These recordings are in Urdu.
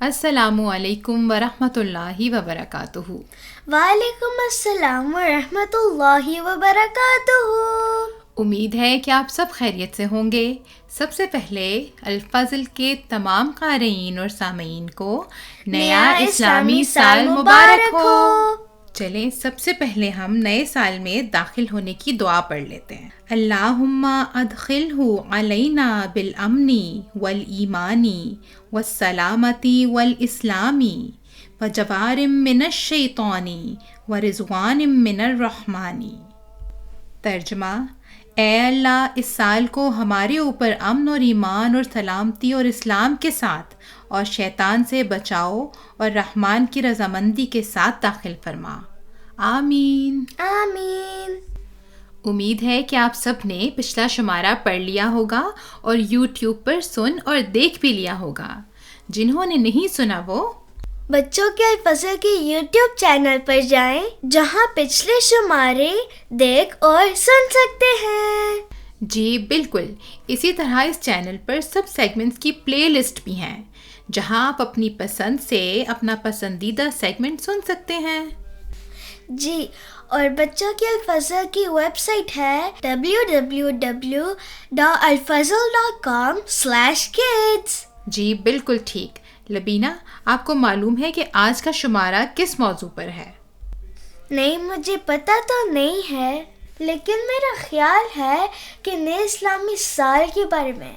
السلام علیکم ورحمۃ اللہ وبرکاتہ۔ وعلیکم السلام ورحمۃ اللہ وبرکاتہ۔ امید ہے کہ آپ سب خیریت سے ہوں گے۔ سب سے پہلے الفضل کے تمام قارئین اور سامعین کو نیا اسلامی سال مبارک ہو۔ چلیں سب سے پہلے ہم نئے سال میں داخل ہونے کی دعا پڑھ لیتے ہیں۔ اللہم ادخلہ علینا بالامن والایمان والسلامت والاسلام وجوار من الشیطان ورضوان من الرحمن۔ ترجمہ: اے اللہ، اس سال کو ہمارے اوپر امن اور ایمان اور سلامتی اور اسلام کے ساتھ اور شیطان سے بچاؤ اور رحمان کی رضامندی کے ساتھ داخل فرما۔ آمین آمین۔ امید ہے کہ آپ سب نے پچھلا شمارہ پڑھ لیا ہوگا اور یوٹیوب پر سن اور دیکھ بھی لیا ہوگا۔ جنہوں نے نہیں سنا وہ بچوں کے الفضل کے یوٹیوب چینل پر جائیں، جہاں پچھلے شمارے دیکھ اور سن سکتے ہیں۔ جی بالکل، اسی طرح اس چینل پر سب سیگمنٹس کی پلے لسٹ بھی ہیں، جہاں آپ اپنی پسند سے اپنا پسندیدہ سیگمنٹ سن سکتے ہیں۔ جی، اور بچوں کے الفضل کی ویب سائٹ ہے www.alfazl.com/kids۔ جی بالکل ٹھیک۔ لبینہ، آپ کو معلوم ہے کہ آج کا شمارہ کس موضوع پر ہے؟ نہیں، مجھے پتہ تو نہیں ہے، لیکن میرا خیال ہے کہ نئے اسلامی سال کے بارے میں۔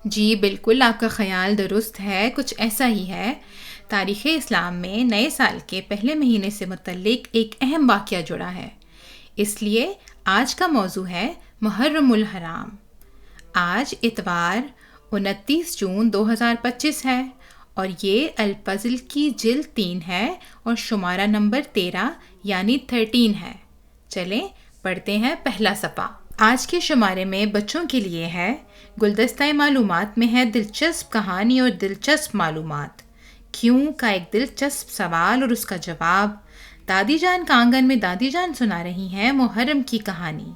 جی بالکل، آپ کا خیال درست ہے، کچھ ایسا ہی ہے۔ تاریخ اسلام میں نئے سال کے پہلے مہینے سے متعلق ایک اہم واقعہ جڑا ہے، اس لیے آج کا موضوع ہے محرم الحرام۔ آج اتوار 29 جون 2025 ہے اور یہ الفضل کی جلد 3 ہے اور شمارہ نمبر 13 یعنی 13 ہے۔ چلیں پڑھتے ہیں پہلا صفحہ۔ آج کے شمارے میں بچوں کے لیے ہے گلدستہ معلومات میں ہے دلچسپ کہانی اور دلچسپ معلومات، کیوں کا ایک دلچسپ سوال اور اس کا جواب، دادی جان کا آنگن میں دادی جان سنا رہی ہیں محرم کی کہانی،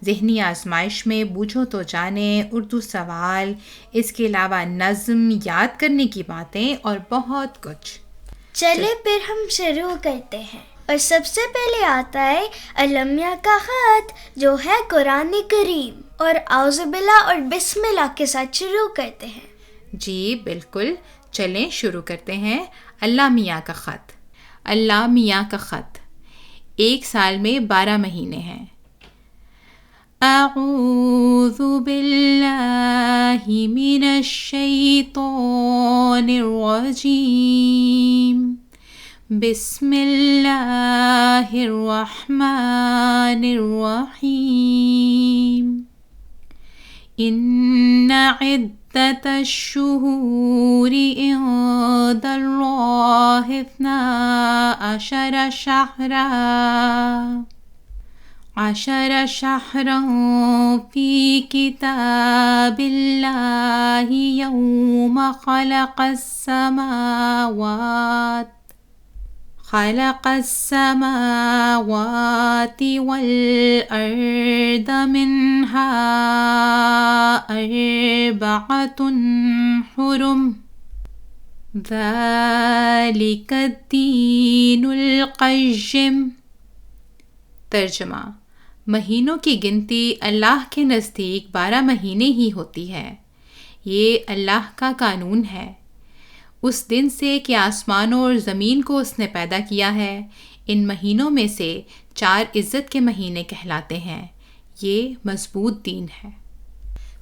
ذہنی آزمائش میں بوجھو تو جانے، اردو سوال، اس کے علاوہ نظم، یاد کرنے کی باتیں اور بہت کچھ۔ چلے پھر ہم شروع کرتے ہیں، اور سب سے پہلے آتا ہے المیہ کا خط، جو ہے قرآن کریم، اور اعوذ باللہ اور بسم اللہ کے ساتھ شروع کرتے ہیں۔ جی بالکل، چلیں شروع کرتے ہیں۔ اللہ میاں کا خط۔ اللہ میاں کا خط۔ ایک سال میں 12 مہینے ہیں۔ اعوذ باللہ من الشیطان الرجیم، بسم اللہ الرحمن الرحیم۔ ان عدت الشہور عند اللہ 12 شہرا فی کتاب اللہ یوم خلق السماوات والأرض منها 4 حرم ذلك الدین القیم۔ ترجمہ: مہینوں کی گنتی اللہ کے نزدیک 12 مہینے ہی ہوتی ہے، یہ اللہ کا قانون ہے۔ اس دن سے کہ آسمانوں اور زمین کو اس نے پیدا کیا ہے، ان مہینوں میں سے 4 عزت کے مہینے کہلاتے ہیں، یہ مضبوط دین ہے۔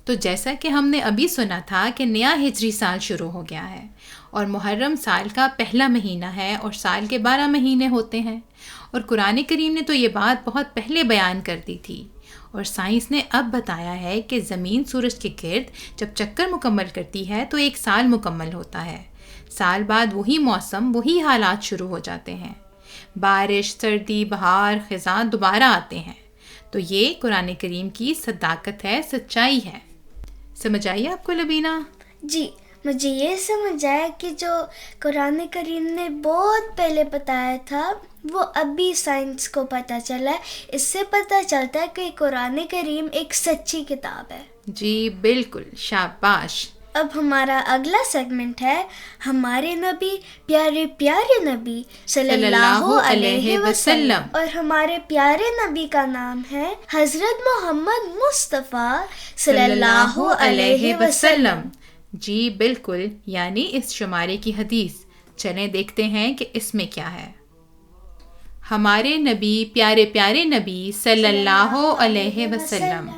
تو جیسا کہ ہم نے ابھی سنا تھا کہ نیا ہجری سال شروع ہو گیا ہے اور محرم سال کا پہلا مہینہ ہے اور سال کے 12 مہینے ہوتے ہیں، اور قرآن کریم نے تو یہ بات بہت پہلے بیان کر دی تھی، اور سائنس نے اب بتایا ہے کہ زمین سورج کے گرد جب چکر مکمل کرتی ہے تو ایک سال مکمل ہوتا ہے۔ سال بعد وہی موسم، وہی حالات شروع ہو جاتے ہیں، بارش، سردی، بہار، خزاں دوبارہ آتے ہیں۔ تو یہ قرآن کریم کی صداقت ہے، سچائی ہے۔ سمجھ آئی آپ کو لبینہ؟ جی، مجھے یہ سمجھ آیا کہ جو قرآن کریم نے بہت پہلے بتایا تھا وہ ابھی سائنس کو پتہ چلا ہے۔ اس سے پتہ چلتا ہے کہ قرآن کریم ایک سچی کتاب ہے۔ جی بالکل، شاباش۔ اب ہمارا اگلا سیگمنٹ ہے ہمارے نبی پیارے پیارے نبی صلی اللہ علیہ وسلم، اور ہمارے پیارے نبی کا نام ہے حضرت محمد مصطفیٰ صلی اللہ علیہ وسلم۔ جی بالکل، یعنی اس شمارے کی حدیث۔ چلیں دیکھتے ہیں کہ اس میں کیا ہے۔ ہمارے نبی پیارے پیارے نبی صلی اللہ علیہ وسلم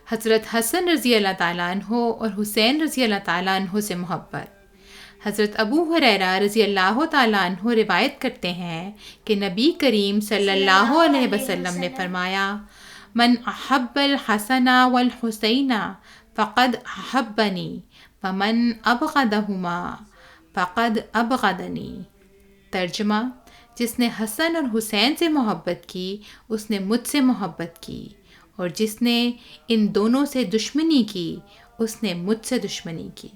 حضرت حسن رضی اللہ تعالیٰ عنہ اور حسین رضی اللہ تعالیٰ عنہ سے محبت۔ حضرت ابو ہریرہ رضی اللہ تعالیٰ عنہ روایت کرتے ہیں کہ نبی کریم صلی اللہ علیہ وسلم نے فرمایا، من احب الحسن والحسین فقد احبنی ومن ابغضہما فقد ابغضنی۔ ترجمہ، جس نے حسن اور حسین سے محبت کی اس نے مجھ سے محبت کی، اور جس نے ان دونوں سے دشمنی کی اس نے مجھ سے دشمنی کی۔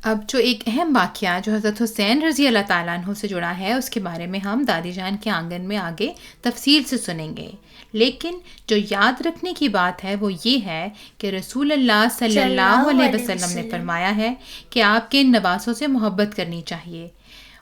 اب جو ایک اہم واقعہ جو حضرت حسین رضی اللہ تعالیٰ عنہ سے جڑا ہے اس کے بارے میں ہم دادی جان کے آنگن میں آگے تفصیل سے سنیں گے، لیکن جو یاد رکھنے کی بات ہے وہ یہ ہے کہ رسول اللہ صلی اللہ علیہ وسلم نے فرمایا ہے کہ آپ کے ان نواسوں سے محبت کرنی چاہیے،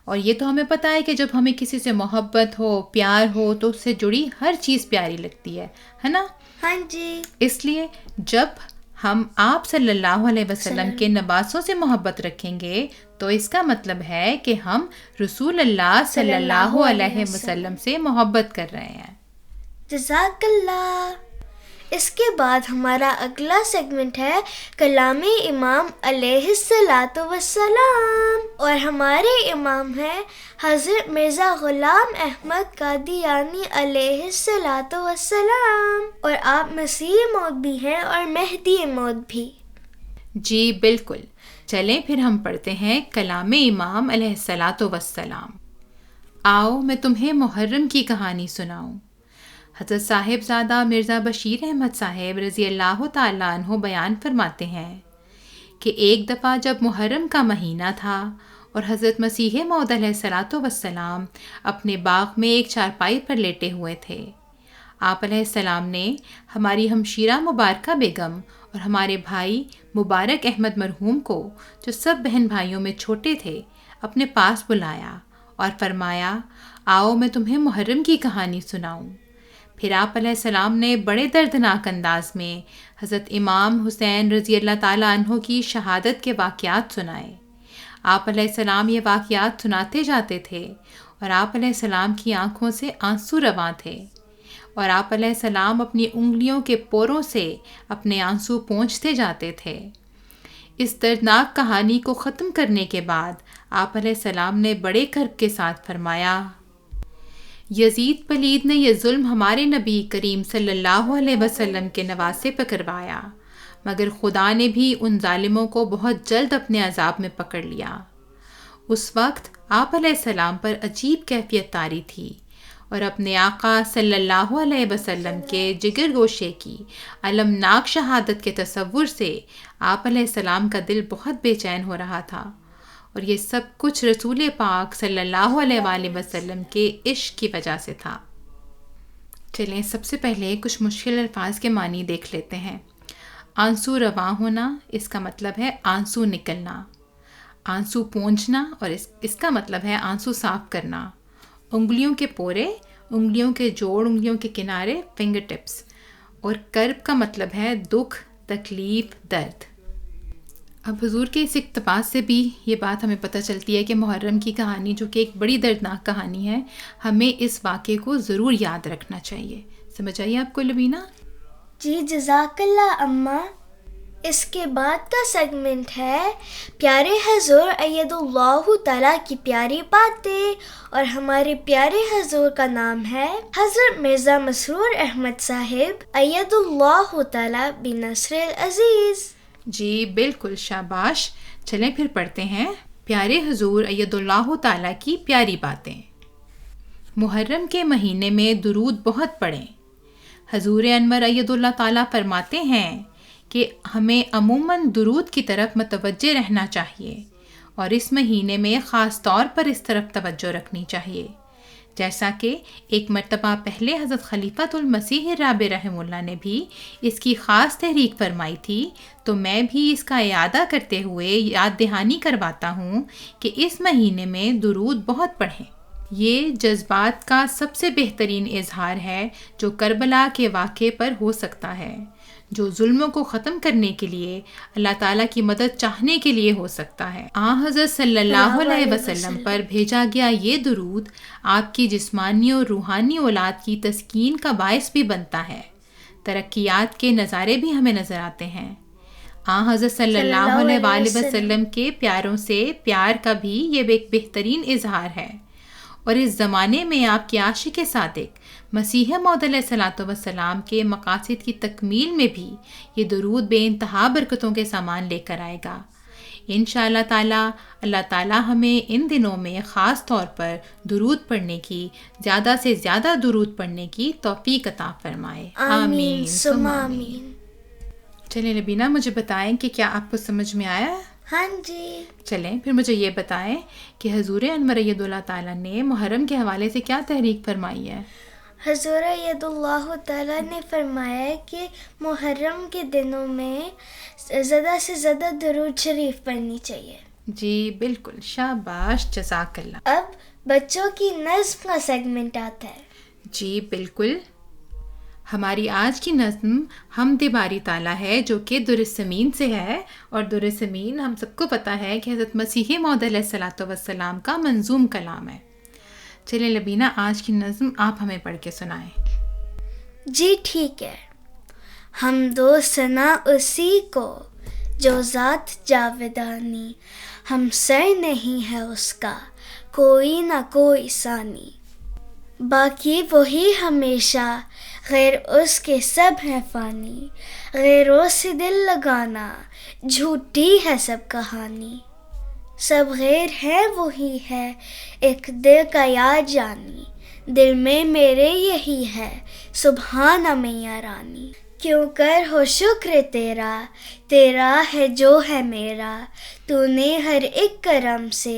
اور یہ تو ہمیں پتہ ہے کہ جب ہمیں کسی سے محبت ہو، پیار ہو، تو اس سے جڑی ہر چیز پیاری لگتی ہے نا؟ ہاں جی۔ اس لیے جب ہم آپ صلی اللہ علیہ وسلم کے نواسوں سے محبت رکھیں گے تو اس کا مطلب ہے کہ ہم رسول اللہ صلی اللہ علیہ وسلم سے محبت کر رہے ہیں۔ جزاک اللہ۔ اس کے بعد ہمارا اگلا سیگمنٹ ہے کلام امام علیہ الصلاۃ والسلام، اور ہمارے امام ہیں حضرت مرزا غلام احمد قادیانی علیہ الصلاۃ والسلام، اور آپ مسیح موعود بھی ہیں اور مہدی موعود بھی۔ جی بالکل، چلیں پھر ہم پڑھتے ہیں کلام امام علیہ الصلاۃ والسلام۔ آؤ میں تمہیں محرم کی کہانی سناؤں۔ حضرت صاحب زادہ مرزا بشیر احمد صاحب رضی اللہ تعالیٰ عنہ بیان فرماتے ہیں کہ ایک دفعہ جب محرم کا مہینہ تھا اور حضرت مسیح موعود علیہ الصلاۃ والسلام اپنے باغ میں ایک چارپائی پر لیٹے ہوئے تھے، آپ علیہ السلام نے ہماری ہمشیرہ مبارکہ بیگم اور ہمارے بھائی مبارک احمد مرحوم کو، جو سب بہن بھائیوں میں چھوٹے تھے، اپنے پاس بلایا اور فرمایا، آؤ میں تمہیں محرم کی کہانی سناؤں۔ پھر آپ علیہ السلام نے بڑے دردناک انداز میں حضرت امام حسین رضی اللہ تعالیٰ عنہ کی شہادت کے واقعات سنائے۔ آپ علیہ السلام یہ واقعات سناتے جاتے تھے اور آپ علیہ السلام کی آنکھوں سے آنسو رواں تھے، اور آپ علیہ السلام اپنی انگلیوں کے پوروں سے اپنے آنسو پونچھتے جاتے تھے۔ اس دردناک کہانی کو ختم کرنے کے بعد آپ علیہ السلام نے بڑے کرب کے ساتھ فرمایا، یزید پلید نے یہ ظلم ہمارے نبی کریم صلی اللہ علیہ وسلم کے نواسے پہ کروایا، مگر خدا نے بھی ان ظالموں کو بہت جلد اپنے عذاب میں پکڑ لیا۔ اس وقت آپ علیہ السلام پر عجیب کیفیت طاری تھی، اور اپنے آقا صلی اللہ علیہ وسلم کے جگر گوشے کی المناک شہادت کے تصور سے آپ علیہ السلام کا دل بہت بے چین ہو رہا تھا، اور یہ سب کچھ رسول پاک صلی اللہ علیہ وآلہ وسلم کے عشق کی وجہ سے تھا۔ چلیں سب سے پہلے کچھ مشکل الفاظ کے معنی دیکھ لیتے ہیں۔ آنسو رواں ہونا، اس کا مطلب ہے آنسو نکلنا۔ آنسو پونچھنا، اور اس کا مطلب ہے آنسو صاف کرنا۔ انگلیوں کے پورے، انگلیوں کے جوڑ، انگلیوں کے کنارے، فنگر ٹپس۔ اور کرب کا مطلب ہے دکھ، تکلیف، درد۔ اب حضور کے اس اقتباس سے بھی یہ بات ہمیں پتہ چلتی ہے کہ محرم کی کہانی، جو کہ ایک بڑی دردناک کہانی ہے، ہمیں اس واقعے کو ضرور یاد رکھنا چاہیے۔ سمجھ آئیے آپ کو لبینہ؟ جی جزاک اللہ اماں۔ اس کے بعد کا سیگمنٹ ہے پیارے حضور اید اللہ تعالیٰ کی پیاری باتیں، اور ہمارے پیارے حضور کا نام ہے حضرت مرزا مسرور احمد صاحب اید اللہ تعالیٰ بنصر العزیز۔ جی بالکل، شاباش۔ چلیں پھر پڑھتے ہیں پیارے حضور اید اللہ تعالیٰ کی پیاری باتیں۔ محرم کے مہینے میں درود بہت پڑھیں۔ حضور انور اید اللہ تعالیٰ فرماتے ہیں کہ ہمیں عموماً درود کی طرف متوجہ رہنا چاہیے، اور اس مہینے میں خاص طور پر اس طرف توجہ رکھنی چاہیے۔ جیسا کہ ایک مرتبہ پہلے حضرت خلیفۃ المسیح رابع رحمہ اللہ نے بھی اس کی خاص تحریک فرمائی تھی، تو میں بھی اس کا اعادہ کرتے ہوئے یاد دہانی کرواتا ہوں کہ اس مہینے میں درود بہت پڑھیں۔ یہ جذبات کا سب سے بہترین اظہار ہے جو کربلا کے واقعے پر ہو سکتا ہے، جو ظلموں کو ختم کرنے کے لیے اللہ تعالیٰ کی مدد چاہنے کے لیے ہو سکتا ہے۔ حضرت صلی اللہ علیہ وسلم پر بھیجا گیا یہ درود آپ کی جسمانی اور روحانی اولاد کی تسکین کا باعث بھی بنتا ہے۔ ترقیات کے نظارے بھی ہمیں نظر آتے ہیں۔ حضرت صلی اللہ علیہ وآلہ وسلم کے پیاروں سے پیار کا بھی یہ ایک بہترین اظہار ہے، اور اس زمانے میں آپ کے عاشق صادق مسیح موعود علیہ الصلوۃ والسلام کے مقاصد کی تکمیل میں بھی یہ درود بے انتہا برکتوں کے سامان لے کر آئے گا۔ انشاءاللہ تعالیٰ اللہ تعالیٰ ہمیں ان دنوں میں خاص طور پر درود پڑھنے کی، زیادہ سے زیادہ درود پڑھنے کی توفیق عطا فرمائے، آمین ثم آمین۔ چلیں لبینہ، مجھے بتائیں کہ کیا آپ کو سمجھ میں آیا؟ ہاں جی۔ چلیں پھر مجھے یہ بتائیں کہ حضور انور ید اللہ تعالیٰ نے محرم کے حوالے سے کیا تحریک فرمائی ہے؟ حضور ید اللہ تعالیٰ نے فرمایا ہے کہ محرم کے دنوں میں زیادہ سے زیادہ درود شریف پڑھنی چاہیے۔ جی بالکل، شاباش، جزاک اللہ۔ اب بچوں کی نظم کا سیگمنٹ آتا ہے۔ جی بالکل، ہماری آج کی نظم حمد باری تعالیٰ ہے، جو کہ درسمین سے ہے، اور درسمین ہم سب کو پتہ ہے کہ حضرت مسیح موعود علیہ الصلوۃ والسلام کا منظوم کلام ہے۔ چلیں لبینہ، آج کی نظم آپ ہمیں پڑھ کے سنائیں۔ جی ٹھیک ہے۔ حمد و ثنا اسی کو جو ذات جاودانی، ہم سر نہیں ہے اس کا کوئی نہ کوئی ثانی، باقی وہی ہمیشہ غیر اس کے سب ہیں فانی، غیروں سے دل لگانا جھوٹی ہے سب کہانی، سب غیر ہے وہی ہے ایک دل کا یاد جانی، دل میں میرے یہی ہے سبحانہ میاں رانی، کیوں کر ہو شکر تیرا، تیرا ہے جو ہے میرا، تو نے ہر ایک کرم سے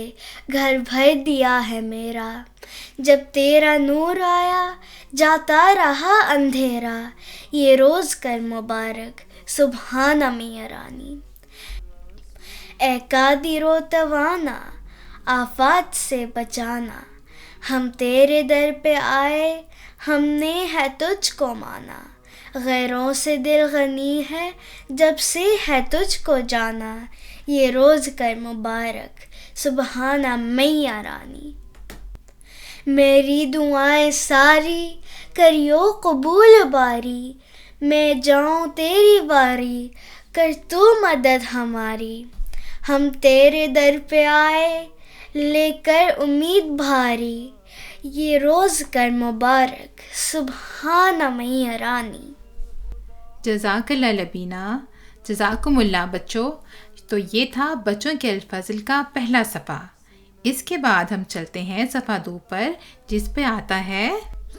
گھر بھر دیا ہے میرا، جب تیرا نور آیا جاتا رہا اندھیرا، یہ روز کر مبارک سبحانہ میاں رانی، اے قادر و توانا آفات سے بچانا، ہم تیرے در پہ آئے ہم نے ہے تجھ کو مانا، غیروں سے دل غنی ہے جب سے ہے تجھ کو جانا، یہ روز کر مبارک سبحانہ میاں رانی، میری دعائیں ساری کریو قبول باری، میں جاؤں تیری باری کر تو مدد ہماری، ہم تیرے در پہ آئے لے کر امید بھاری، یہ روز کر مبارک سبحانہ میاں رانی۔ جزاک اللہ لبینہ، جزاکم اللہ بچوں۔ تو یہ تھا بچوں کے الفاظل کا پہلا صفحہ۔ اس کے بعد ہم چلتے ہیں صفحہ 2 پر، جس پہ آتا ہے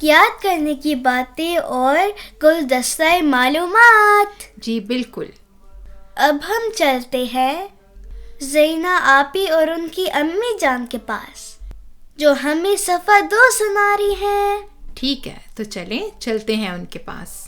یاد کرنے کی باتیں اور گلدستہ معلومات۔ جی بالکل۔ اب ہم چلتے ہیں زینہ آپی اور ان کی امی جان کے پاس، جو ہمیں صفحہ 2 سنا رہی ہیں۔ ٹھیک ہے، تو چلیں چلتے ہیں ان کے پاس۔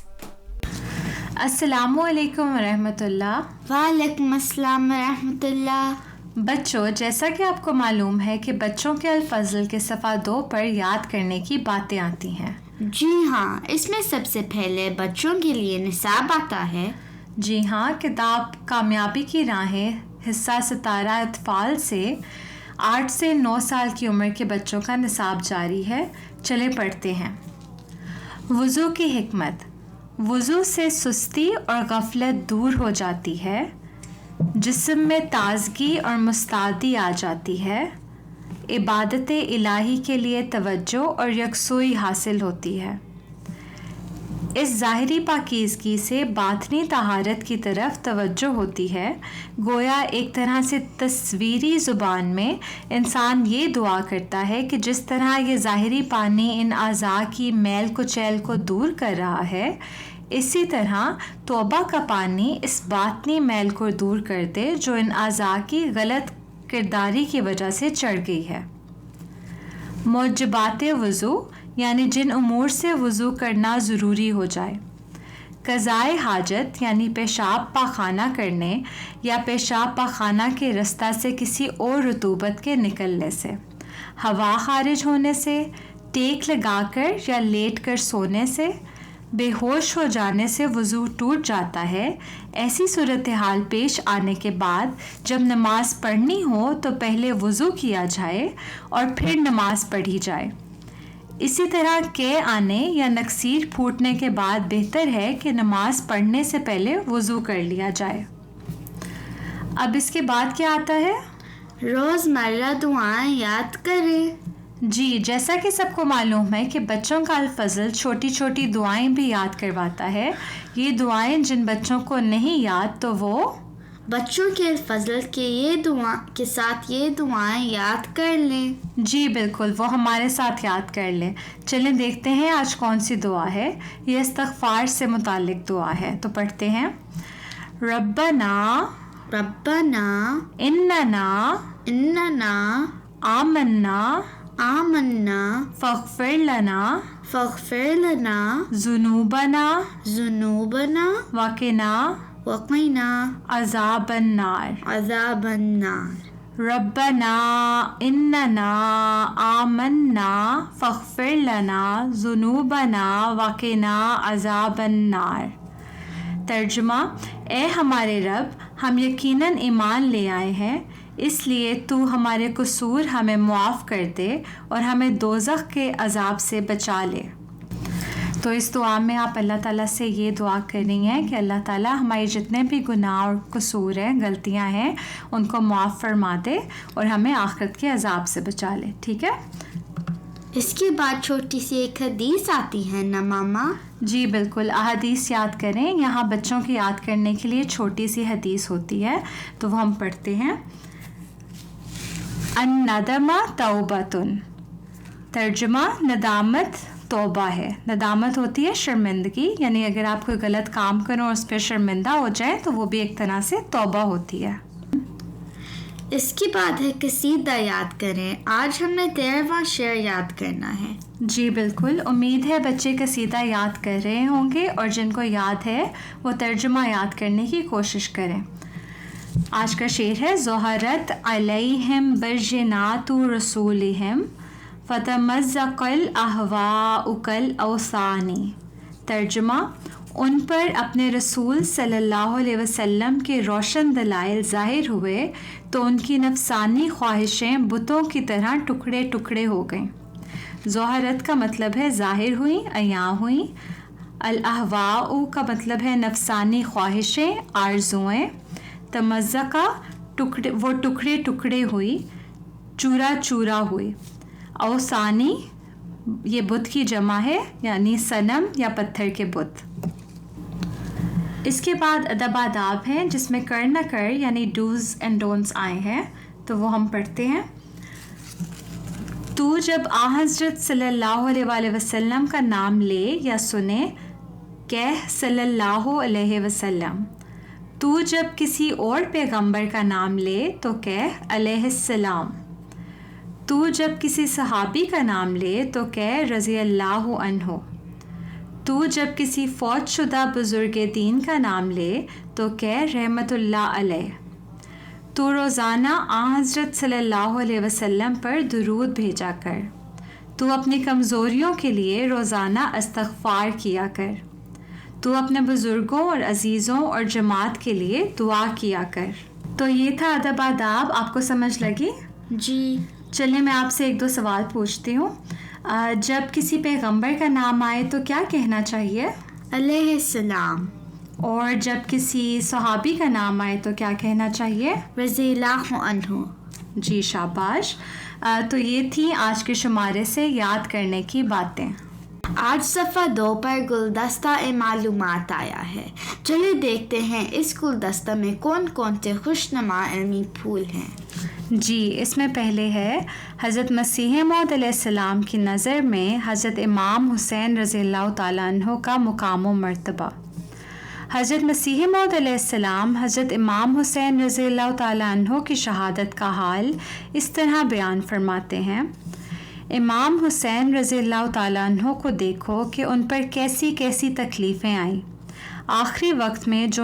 السلام علیکم ورحمۃ اللہ۔ وعلیکم السلام ورحمۃ اللہ۔ بچوں، جیسا کہ آپ کو معلوم ہے کہ بچوں کے الفضل کے صفحہ 2 پر یاد کرنے کی باتیں آتی ہیں۔ جی ہاں، اس میں سب سے پہلے بچوں کے لیے نصاب آتا ہے۔ جی ہاں، کتاب کامیابی کی راہیں حصہ ستارہ اطفال سے 8 سے 9 سال کی عمر کے بچوں کا نصاب جاری ہے۔ چلے پڑھتے ہیں۔ وضو کی حکمت۔ وضو سے سستی اور غفلت دور ہو جاتی ہے، جسم میں تازگی اور مستعدی آ جاتی ہے، عبادت الہی کے لیے توجہ اور یکسوئی حاصل ہوتی ہے۔ اس ظاہری پاکیزگی سے باطنی طہارت کی طرف توجہ ہوتی ہے۔ گویا ایک طرح سے تصویری زبان میں انسان یہ دعا کرتا ہے کہ جس طرح یہ ظاہری پانی ان اعضاء کی میل کچیل کو دور کر رہا ہے، اسی طرح توبہ کا پانی اس باطنی میل کو دور کر دے جو ان اعضاء کی غلط کرداری کی وجہ سے چڑھ گئی ہے۔ موجبات وضو یعنی جن امور سے وضو کرنا ضروری ہو جائے. قضائے حاجت یعنی پیشاب پاخانہ کرنے یا پیشاب پاخانہ کے رستہ سے کسی اور رطوبت کے نکلنے سے، ہوا خارج ہونے سے، ٹیک لگا کر یا لیٹ کر سونے سے، بے ہوش ہو جانے سے وضو ٹوٹ جاتا ہے. ایسی صورتحال پیش آنے کے بعد جب نماز پڑھنی ہو تو پہلے وضو کیا جائے اور پھر نماز پڑھی جائے. اسی طرح کے آنے یا نکسیر پھوٹنے کے بعد بہتر ہے کہ نماز پڑھنے سے پہلے وضو کر لیا جائے. اب اس کے بعد کیا آتا ہے؟ روزمرہ دعائیں یاد کریں. جی، جیسا کہ سب کو معلوم ہے کہ بچوں کا الفضل چھوٹی چھوٹی دعائیں بھی یاد کرواتا ہے. یہ دعائیں جن بچوں کو نہیں یاد تو وہ بچوں کے الفضل کے ساتھ یہ دعائیں یاد کر لیں. جی بالکل، وہ ہمارے ساتھ یاد کر لیں. چلیں دیکھتے ہیں آج کون سی دعا ہے. یہ استغفار سے متعلق دعا ہے، تو پڑھتے ہیں. ربنا اننا آمنا فاغفر لنا ذنوبنا وقنا عذاب النار. ربنا اننا آمنا فاغفر لنا ذنوبنا وقنا عذاب النار. ترجمہ: اے ہمارے رب، ہم یقیناً ایمان لے آئے ہیں، اس لیے تو ہمارے قصور ہمیں معاف کر دے اور ہمیں دوزخ کے عذاب سے بچا لے. تو اس دعا میں آپ اللہ تعالیٰ سے یہ دعا کر رہی ہیں کہ اللہ تعالیٰ ہمارے جتنے بھی گناہ اور قصور ہیں، غلطیاں ہیں، ان کو معاف فرما دے اور ہمیں آخرت کے عذاب سے بچا لے. ٹھیک ہے؟ اس کے بعد چھوٹی سی ایک حدیث آتی ہے نا ماما؟ جی بالکل، احادیث یاد کریں. یہاں بچوں کی یاد کرنے کے لیے چھوٹی سی حدیث ہوتی ہے، تو وہ ہم پڑھتے ہیں. الندم توبۃ. ترجمہ: ندامت توبہ ہے. ندامت ہوتی ہے شرمندگی، یعنی اگر آپ کوئی غلط کام کرو اور اس پہ شرمندہ ہو جائیں تو وہ بھی ایک طرح سے توبہ ہوتی ہے. اس کے بعد ہے قصیدہ یاد کریں. آج ہم نے 13واں شعر یاد کرنا ہے. جی بالکل، امید ہے بچے قصیدہ یاد کر رہے ہوں گے، اور جن کو یاد ہے وہ ترجمہ یاد کرنے کی کوشش کریں. آج کا شعر ہے. ظہرت علیہم برجنات رسولہم فتمزق الاہواء کالاوثان. ترجمہ: ان پر اپنے رسول صلی اللہ علیہ وسلم کے روشن دلائل ظاہر ہوئے تو ان کی نفسانی خواہشیں بتوں کی طرح ٹکڑے ٹکڑے ہو گئیں. ظہرت کا مطلب ہے ظاہر ہوئیں، عیاں ہوئیں. الاہواء کا مطلب ہے نفسانی خواہشیں، آرزوئیں. تمزقہ وہ ٹکڑے ٹکڑے ہوئی، چورا چورا ہوئی. اوثانی یہ بت کی جمع ہے، یعنی صنم یا پتھر کے بت. اس کے بعد ادب آداب ہیں جس میں کر نہ کر یعنی ڈوز اینڈ ڈونٹس آئے ہیں، تو وہ ہم پڑھتے ہیں. تو جب آ حضرت صلی اللہ علیہ وآلہ وسلم کا نام لے یا سنے، کہہ صلی اللہ علیہ وسلم. تو جب کسی اور پیغمبر کا نام لے تو کہہ علیہ السلام. تو جب کسی صحابی کا نام لے تو کہہ رضی اللہ عنہ. تو جب کسی فوت شدہ بزرگ دین کا نام لے تو کہہ رحمت اللہ علیہ. تو روزانہ آ حضرت صلی اللہ علیہ وسلم پر درود بھیجا کر. تو اپنی کمزوریوں کے لیے روزانہ استغفار کیا کر. تو اپنے بزرگوں اور عزیزوں اور جماعت کے لیے دعا کیا کر. تو یہ تھا ادب آداب. آپ کو سمجھ لگی؟ جی. چلیے میں آپ سے ایک دو سوال پوچھتی ہوں. جب کسی پیغمبر کا نام آئے تو کیا کہنا چاہیے؟ علیہ السلام. اور جب کسی صحابی کا نام آئے تو کیا کہنا چاہیے؟ رضی اللہ عنہ. جی شاباش. تو یہ تھی آج کے شمارے سے یاد کرنے کی باتیں. آج صفحہ 2 پر گلدستہ معلومات آیا ہے. چلیے دیکھتے ہیں اس گلدستہ میں کون کون سے خوشنما علمی پھول ہیں. جی اس میں پہلے ہے حضرت مسیح موعود علیہ السلام کی نظر میں حضرت امام حسین رضی اللہ تعالیٰ عنہ کا مقام و مرتبہ. حضرت مسیح موعود علیہ السلام حضرت امام حسین رضی اللہ تعالیٰ عنہ کی شہادت کا حال اس طرح بیان فرماتے ہیں. امام حسین رضی اللہ تعالیٰ عنہ کو دیکھو کہ ان پر کیسی کیسی تکلیفیں آئیں۔ آخری وقت میں جو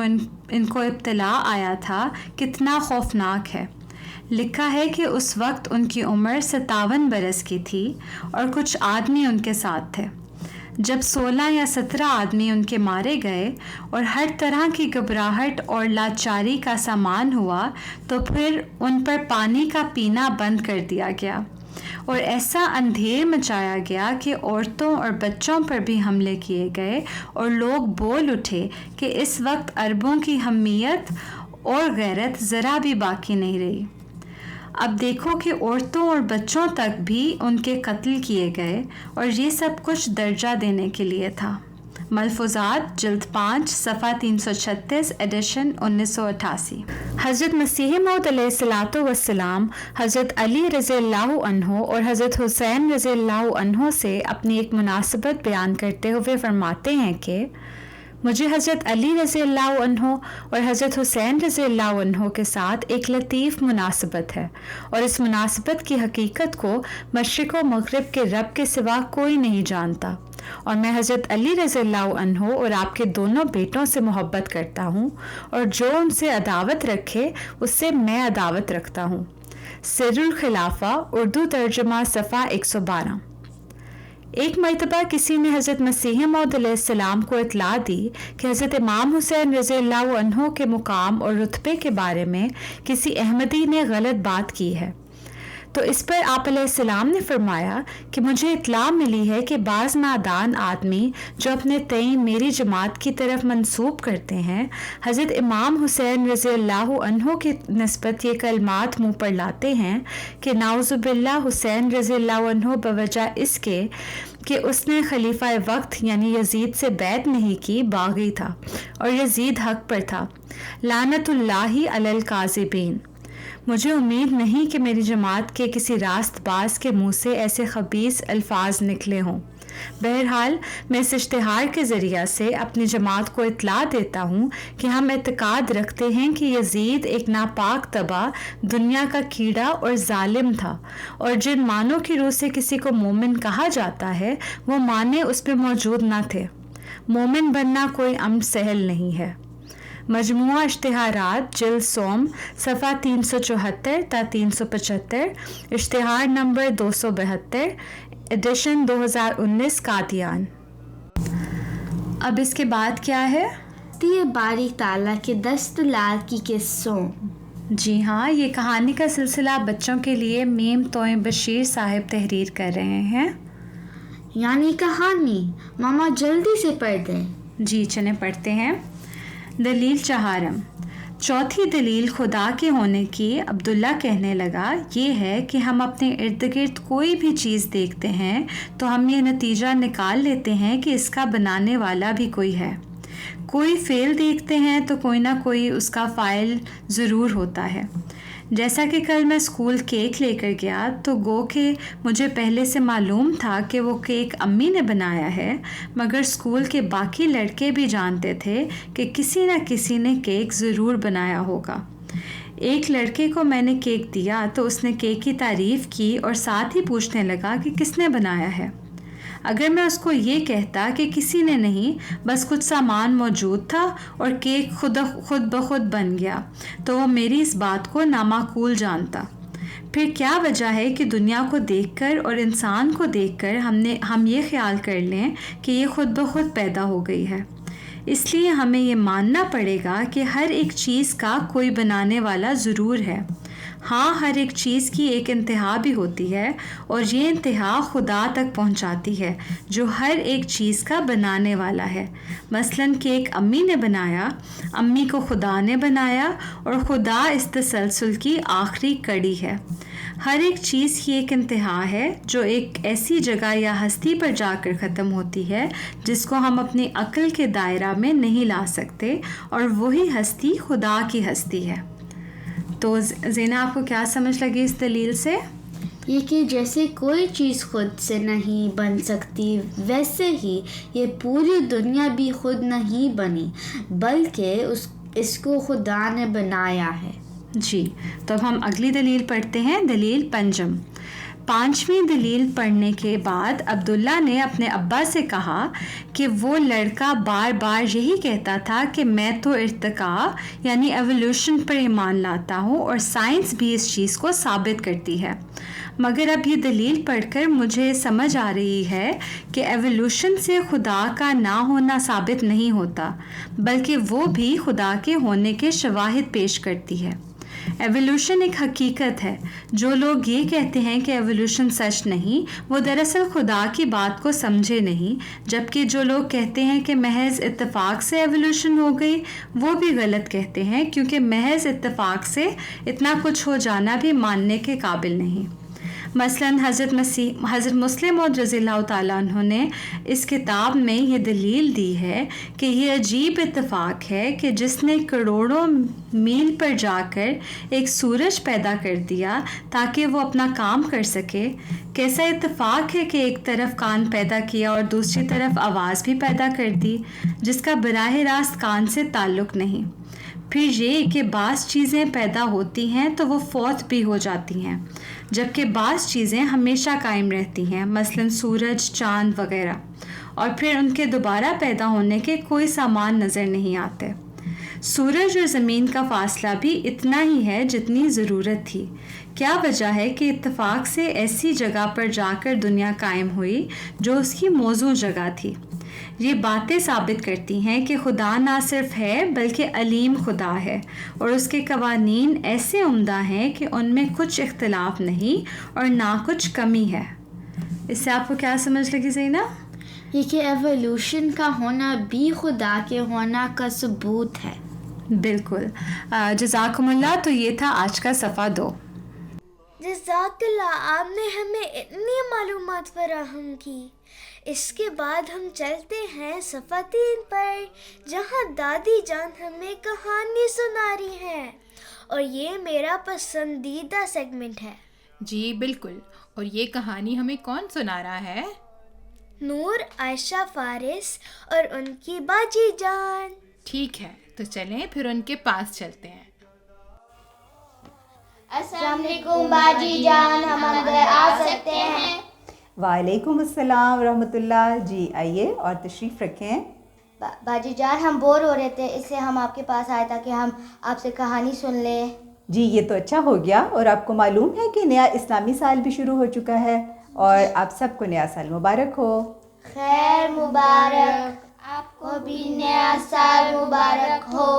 ان کو ابتلا آیا تھا کتنا خوفناک ہے۔ لکھا ہے کہ اس وقت ان کی عمر 57 برس کی تھی اور کچھ آدمی ان کے ساتھ تھے۔ جب 16 یا 17 آدمی ان کے مارے گئے اور ہر طرح کی گھبراہٹ اور لاچاری کا سامان ہوا تو پھر ان پر پانی کا پینا بند کر دیا گیا اور ایسا اندھیر مچایا گیا کہ عورتوں اور بچوں پر بھی حملے کیے گئے اور لوگ بول اٹھے کہ اس وقت عربوں کی حمیت اور غیرت ذرا بھی باقی نہیں رہی۔ اب دیکھو کہ عورتوں اور بچوں تک بھی ان کے قتل کیے گئے اور یہ سب کچھ درجہ دینے کے لیے تھا۔ ملفوظات جلد 5 صفحہ 336 ایڈیشن 1988۔ حضرت مسیح موعود علیہ الصلاۃ والسلام حضرت علی رضی اللہ عنہ اور حضرت حسین رضی اللہ عنہ سے اپنی ایک مناسبت بیان کرتے ہوئے فرماتے ہیں کہ مجھے حضرت علی رضی اللہ عنہ اور حضرت حسین رضی اللہ عنہ کے ساتھ ایک لطیف مناسبت ہے اور اس مناسبت کی حقیقت کو مشرق و مغرب کے رب کے سوا کوئی نہیں جانتا، اور میں حضرت علی رضی اللہ عنہ اور آپ کے دونوں بیٹوں سے محبت کرتا ہوں، اور جو ان سے عداوت رکھے اس سے میں عداوت رکھتا ہوں۔ سر الخلافہ اردو ترجمہ صفحہ 112۔ ایک مرتبہ کسی نے حضرت مسیح موعود علیہ السلام کو اطلاع دی کہ حضرت امام حسین رضی اللہ عنہ کے مقام اور رتبے کے بارے میں کسی احمدی نے غلط بات کی ہے، تو اس پر آپ علیہ السلام نے فرمایا کہ مجھے اطلاع ملی ہے کہ بعض نادان آدمی جو اپنے تئیں میری جماعت کی طرف منسوب کرتے ہیں حضرت امام حسین رضی اللہ عنہ کی نسبت یہ کلمات منہ پر لاتے ہیں کہ نعوذ باللہ حسین رضی اللہ عنہ بوجہ اس کے کہ اس نے خلیفہ وقت یعنی یزید سے بیعت نہیں کی باغی تھا اور یزید حق پر تھا، لعنت اللہ علی الکاذبین۔ مجھے امید نہیں کہ میری جماعت کے کسی راست باز کے منہ سے ایسے خبیث الفاظ نکلے ہوں۔ بہرحال میں اس اشتہار کے ذریعہ سے اپنی جماعت کو اطلاع دیتا ہوں کہ ہم اعتقاد رکھتے ہیں کہ یزید ایک ناپاک تباہ دنیا کا کیڑا اور ظالم تھا، اور جن معنوں کی روح سے کسی کو مومن کہا جاتا ہے وہ معنی اس میں موجود نہ تھے۔ مومن بننا کوئی امر سہل نہیں ہے۔ مجموعہ اشتہارات جلد سوم صفحہ 374 تا 375، اشتہار نمبر 272 ایڈیشن 2019 قادیان۔ اب اس کے بعد کیا ہے؟ یہ باری تعالیٰ کے دست لال کی قصوں۔ جی ہاں، یہ کہانی کا سلسلہ بچوں کے لیے میم توئیں بشیر صاحب تحریر کر رہے ہیں۔ یعنی کہانی ماما جلدی سے پڑھ دیں۔ جی چلیں پڑھتے ہیں۔ دلیل چہارم۔ چوتھی دلیل خدا کے ہونے کی عبداللہ کہنے لگا یہ ہے کہ ہم اپنے ارد گرد کوئی بھی چیز دیکھتے ہیں تو ہم یہ نتیجہ نکال لیتے ہیں کہ اس کا بنانے والا بھی کوئی ہے۔ کوئی فعل دیکھتے ہیں تو کوئی نہ کوئی اس کا فاعل ضرور ہوتا ہے۔ جیسا کہ کل میں اسکول کیک لے کر گیا تو گو کہ مجھے پہلے سے معلوم تھا کہ وہ کیک امی نے بنایا ہے، مگر اسکول کے باقی لڑکے بھی جانتے تھے کہ کسی نہ کسی نے کیک ضرور بنایا ہوگا۔ ایک لڑکے کو میں نے کیک دیا تو اس نے کیک کی تعریف کی اور ساتھ ہی پوچھنے لگا کہ کس نے بنایا ہے۔ اگر میں اس کو یہ کہتا کہ کسی نے نہیں، بس کچھ سامان موجود تھا اور کیک خود بخود بن گیا، تو وہ میری اس بات کو نامعقول جانتا۔ پھر کیا وجہ ہے کہ دنیا کو دیکھ کر اور انسان کو دیکھ کر ہم یہ خیال کر لیں کہ یہ خود بخود پیدا ہو گئی ہے؟ اس لیے ہمیں یہ ماننا پڑے گا کہ ہر ایک چیز کا کوئی بنانے والا ضرور ہے۔ ہاں، ہر ایک چیز کی ایک انتہا بھی ہوتی ہے اور یہ انتہا خدا تک پہنچاتی ہے جو ہر ایک چیز کا بنانے والا ہے۔ مثلاً کیک امی نے بنایا، امی کو خدا نے بنایا، اور خدا اس تسلسل کی آخری کڑی ہے۔ ہر ایک چیز کی ایک انتہا ہے جو ایک ایسی جگہ یا ہستی پر جا کر ختم ہوتی ہے جس کو ہم اپنی عقل کے دائرہ میں نہیں لا سکتے، اور وہی ہستی خدا کی ہستی ہے۔ تو زینا آپ کو کیا سمجھ لگی اس دلیل سے؟ یہ کہ جیسے کوئی چیز خود سے نہیں بن سکتی، ویسے ہی یہ پوری دنیا بھی خود نہیں بنی بلکہ اس کو خدا نے بنایا ہے۔ جی، تو اب ہم اگلی دلیل پڑھتے ہیں، دلیل پنجم۔ 5ویں دلیل پڑھنے کے بعد عبداللہ نے اپنے ابا سے کہا کہ وہ لڑکا بار بار یہی کہتا تھا کہ میں تو ارتقاء یعنی ایولیوشن پر ایمان لاتا ہوں اور سائنس بھی اس چیز کو ثابت کرتی ہے، مگر اب یہ دلیل پڑھ کر مجھے سمجھ آ رہی ہے کہ ایولیوشن سے خدا کا نہ ہونا ثابت نہیں ہوتا، بلکہ وہ بھی خدا کے ہونے کے شواہد پیش کرتی ہے۔ ایولیوشن ایک حقیقت ہے۔ جو لوگ یہ کہتے ہیں کہ ایولیوشن سچ نہیں، وہ دراصل خدا کی بات کو سمجھے نہیں، جبکہ جو لوگ کہتے ہیں کہ محض اتفاق سے ایولیوشن ہو گئی، وہ بھی غلط کہتے ہیں، کیونکہ محض اتفاق سے اتنا کچھ ہو جانا بھی ماننے کے قابل نہیں۔ مثلاً حضرت مسلم موعود رضی اللہ تعالیٰ عنہ نے اس کتاب میں یہ دلیل دی ہے کہ یہ عجیب اتفاق ہے کہ جس نے کروڑوں میل پر جا کر ایک سورج پیدا کر دیا تاکہ وہ اپنا کام کر سکے، کیسا اتفاق ہے کہ ایک طرف کان پیدا کیا اور دوسری طرف آواز بھی پیدا کر دی جس کا براہ راست کان سے تعلق نہیں۔ پھر یہ کہ بعض چیزیں پیدا ہوتی ہیں تو وہ فوت بھی ہو جاتی ہیں، جبکہ بعض چیزیں ہمیشہ قائم رہتی ہیں، مثلاً سورج، چاند وغیرہ، اور پھر ان کے دوبارہ پیدا ہونے کے کوئی سامان نظر نہیں آتے۔ سورج اور زمین کا فاصلہ بھی اتنا ہی ہے جتنی ضرورت تھی۔ کیا وجہ ہے کہ اتفاق سے ایسی جگہ پر جا کر دنیا قائم ہوئی جو اس کی موزوں جگہ تھی؟ یہ باتیں ثابت کرتی ہیں کہ خدا نہ صرف ہے بلکہ علیم خدا ہے، اور اس کے قوانین ایسے عمدہ ہیں کہ ان میں کچھ اختلاف نہیں اور نہ کچھ کمی ہے۔ اس سے آپ کو کیا سمجھ لگی زینہ؟ یہ کہ ایولیوشن کا ہونا بھی خدا کے ہونا کا ثبوت ہے۔ بالکل، جزاکم اللہ۔ تو یہ تھا آج کا صفحہ 2۔ جزاک اللہ، آپ نے ہمیں اتنی معلومات فراہم کی۔ اس کے بعد ہم چلتے ہیں صفحہ 3 پر، جہاں دادی جان ہمیں کہانی سنا رہی ہیں، اور یہ میرا پسندیدہ سیگمنٹ ہے۔ جی بالکل، اور یہ کہانی ہمیں کون سنا رہا ہے؟ نور عائشہ فارس اور ان کی باجی جان۔ ٹھیک ہے، تو چلیں پھر ان کے پاس چلتے ہیں۔ السلام علیکم باجی جان، ہم اندر آ سکتے ہیں؟ وعلیکم السلام ورحمۃ اللہ۔ جی آئیے اور تشریف رکھیں۔ باجی جان، ہم بور ہو رہے تھے، اس سے ہم آپ کے پاس آئے تاکہ ہم آپ سے کہانی سن لیں۔ جی یہ تو اچھا ہو گیا، اور آپ کو معلوم ہے کہ نیا اسلامی سال بھی شروع ہو چکا ہے، اور آپ سب کو نیا سال مبارک ہو۔ خیر مبارک، آپ کو بھی نیا سال مبارک ہو۔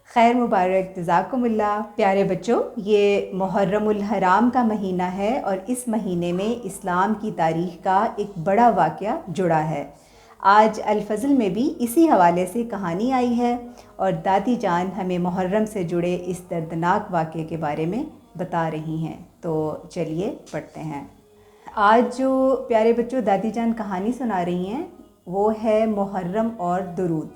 خیر مبارک، جزاکم اللہ۔ پیارے بچوں، یہ محرم الحرام کا مہینہ ہے، اور اس مہینے میں اسلام کی تاریخ کا ایک بڑا واقعہ جڑا ہے۔ آج الفضل میں بھی اسی حوالے سے کہانی آئی ہے، اور دادی جان ہمیں محرم سے جڑے اس دردناک واقعے کے بارے میں بتا رہی ہیں۔ تو چلیے پڑھتے ہیں۔ آج جو پیارے بچوں دادی جان کہانی سنا رہی ہیں وہ ہے محرم اور درود۔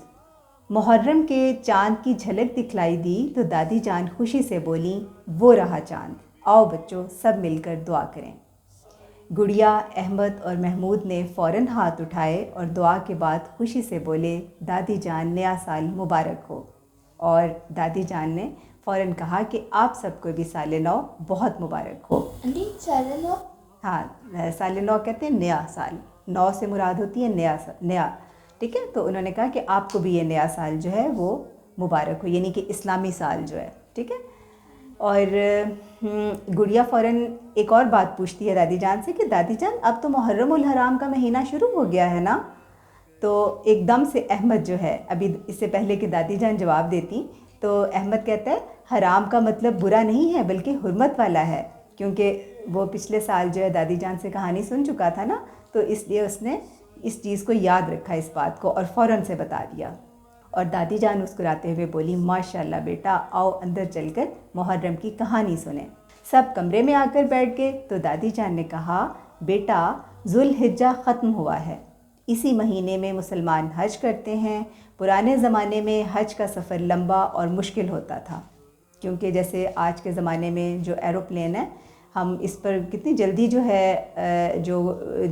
محرم کے چاند کی جھلک دکھلائی دی تو دادی جان خوشی سے بولیں، وہ رہا چاند، آؤ بچوں سب مل کر دعا کریں۔ گڑیا، احمد اور محمود نے فوراً ہاتھ اٹھائے اور دعا کے بعد خوشی سے بولے، دادی جان نیا سال مبارک ہو۔ اور دادی جان نے فوراً کہا کہ آپ سب کو بھی سال نو بہت مبارک ہو۔ سال نو؟ ہاں، سال نو کہتے ہیں نیا سال، نو سے مراد ہوتی ہے نیا، ٹھیک ہے؟ تو انہوں نے کہا کہ آپ کو بھی یہ نیا سال جو ہے وہ مبارک ہو، یعنی کہ اسلامی سال جو ہے، ٹھیک ہے؟ اور گڑیا فوراً ایک اور بات پوچھتی ہے دادی جان سے کہ دادی جان اب تو محرم الحرام کا مہینہ شروع ہو گیا ہے نا؟ تو ایک دم سے احمد جو ہے، ابھی اس سے پہلے کہ دادی جان جواب دیتی تو احمد کہتا ہے حرام کا مطلب برا نہیں ہے بلکہ حرمت والا ہے، کیونکہ وہ پچھلے سال جو ہے دادی جان سے کہانی سن چکا تھا نا، تو اس لیے اس نے اس چیز کو یاد رکھا، اس بات کو، اور فوراً سے بتا دیا۔ اور دادی جان مسکراتے ہوئے بولی، ماشاءاللہ بیٹا، آؤ اندر چل کر محرم کی کہانی سنیں۔ سب کمرے میں آ کر بیٹھ گئے تو دادی جان نے کہا، بیٹا ذوالحجہ ختم ہوا ہے، اسی مہینے میں مسلمان حج کرتے ہیں۔ پرانے زمانے میں حج کا سفر لمبا اور مشکل ہوتا تھا، کیونکہ جیسے آج کے زمانے میں جو ایروپلین ہے، ہم اس پر کتنی جلدی جو ہے جو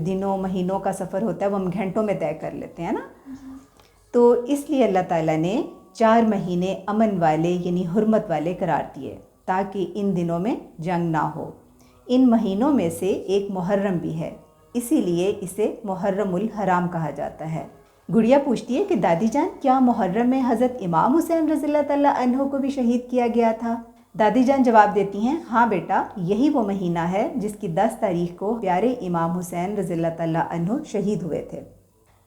دنوں مہینوں کا سفر ہوتا ہے وہ ہم گھنٹوں میں طے کر لیتے ہیں نا۔ تو اس لیے اللہ تعالیٰ نے 4 مہینے امن والے یعنی حرمت والے قرار دیے تاکہ ان دنوں میں جنگ نہ ہو۔ ان مہینوں میں سے ایک محرم بھی ہے، اسی لیے اسے محرم الحرام کہا جاتا ہے۔ گڑیا پوچھتی ہے کہ دادی جان کیا محرم میں حضرت امام حسین رضی اللہ تعالیٰ عنہ کو بھی شہید کیا گیا تھا؟ دادی جان جواب دیتی ہیں ہاں بیٹا، یہی وہ مہینہ ہے جس کی 10 تاریخ کو پیارے امام حسین رضی اللہ تعالیٰ عنہ شہید ہوئے تھے۔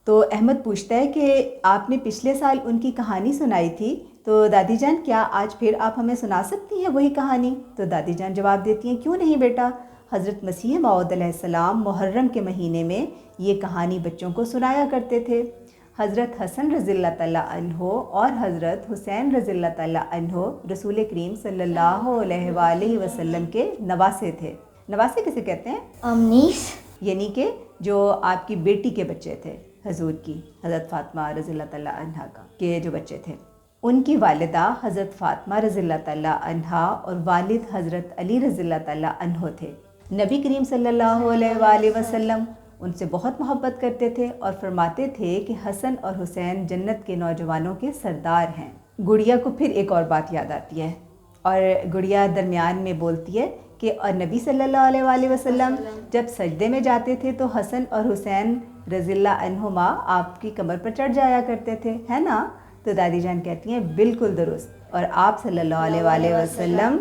تو احمد پوچھتا ہے کہ آپ نے پچھلے سال ان کی کہانی سنائی تھی، تو دادی جان کیا آج پھر آپ ہمیں سنا سکتی ہیں وہی کہانی؟ تو دادی جان جواب دیتی ہیں کیوں نہیں بیٹا، حضرت مسیح موعود علیہ السلام محرم کے مہینے میں یہ کہانی بچوں کو سنایا کرتے تھے۔ حضرت حسن رضی اللہ تعالیٰ عنہ اور حضرت حسین رضی اللہ تعالیٰ عنہ رسول کریم صلی اللہ علیہ وآلہ وسلم کے نواسے تھے۔ نواسے کسے کہتے ہیں؟ امنیس، یعنی کہ جو آپ کی بیٹی کے بچے تھے، حضور کی حضرت فاطمہ رضی اللہ تعالیٰ عنہا کے جو بچے تھے، ان کی والدہ حضرت فاطمہ رضی اللہ تعالیٰ عنہا اور والد حضرت علی رضی اللہ تعالیٰ عنہ تھے۔ نبی کریم صلی اللہ علیہ وآلہ وسلم ان سے بہت محبت کرتے تھے اور فرماتے تھے کہ حسن اور حسین جنت کے نوجوانوں کے سردار ہیں۔ گڑیا کو پھر ایک اور بات یاد آتی ہے، اور گڑیا درمیان میں بولتی ہے کہ اور نبی صلی اللہ علیہ وآلہ وسلم جب سجدے میں جاتے تھے تو حسن اور حسین رضی اللہ عنہما آپ کی کمر پر چڑھ جایا کرتے تھے، ہے نا؟ تو دادی جان کہتی ہیں بالکل درست، اور آپ صلی اللہ علیہ وآلہ وسلم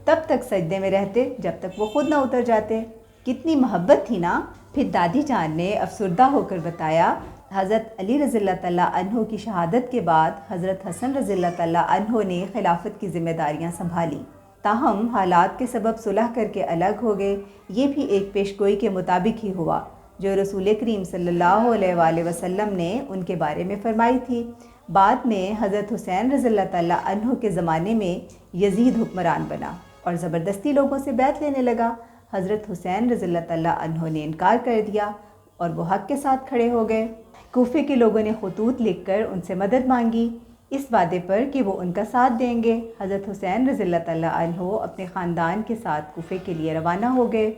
تب تک سجدے میں رہتے جب تک وہ خود نہ اتر جاتے۔ کتنی محبت تھی نا۔ پھر دادی جان نے افسردہ ہو کر بتایا حضرت علی رضی اللہ تعالیٰ عنہ کی شہادت کے بعد حضرت حسن رضی اللہ تعالیٰ عنہ نے خلافت کی ذمہ داریاں سنبھالی، تاہم حالات کے سبب صلح کر کے الگ ہو گئے۔ یہ بھی ایک پیشگوئی کے مطابق ہی ہوا جو رسول کریم صلی اللہ علیہ وآلہ وسلم نے ان کے بارے میں فرمائی تھی۔ بعد میں حضرت حسین رضی اللہ تعالیٰ عنہ کے زمانے میں یزید حکمران بنا اور زبردستی لوگوں سے بیعت لینے لگا۔ حضرت حسین رضی اللہ تعالیٰ عنہ نے انکار کر دیا اور وہ حق کے ساتھ کھڑے ہو گئے۔ کوفے کے لوگوں نے خطوط لکھ کر ان سے مدد مانگی اس وعدے پر کہ وہ ان کا ساتھ دیں گے۔ حضرت حسین رضی اللہ تعالیٰ عنہ اپنے خاندان کے ساتھ کوفے کے لیے روانہ ہو گئے۔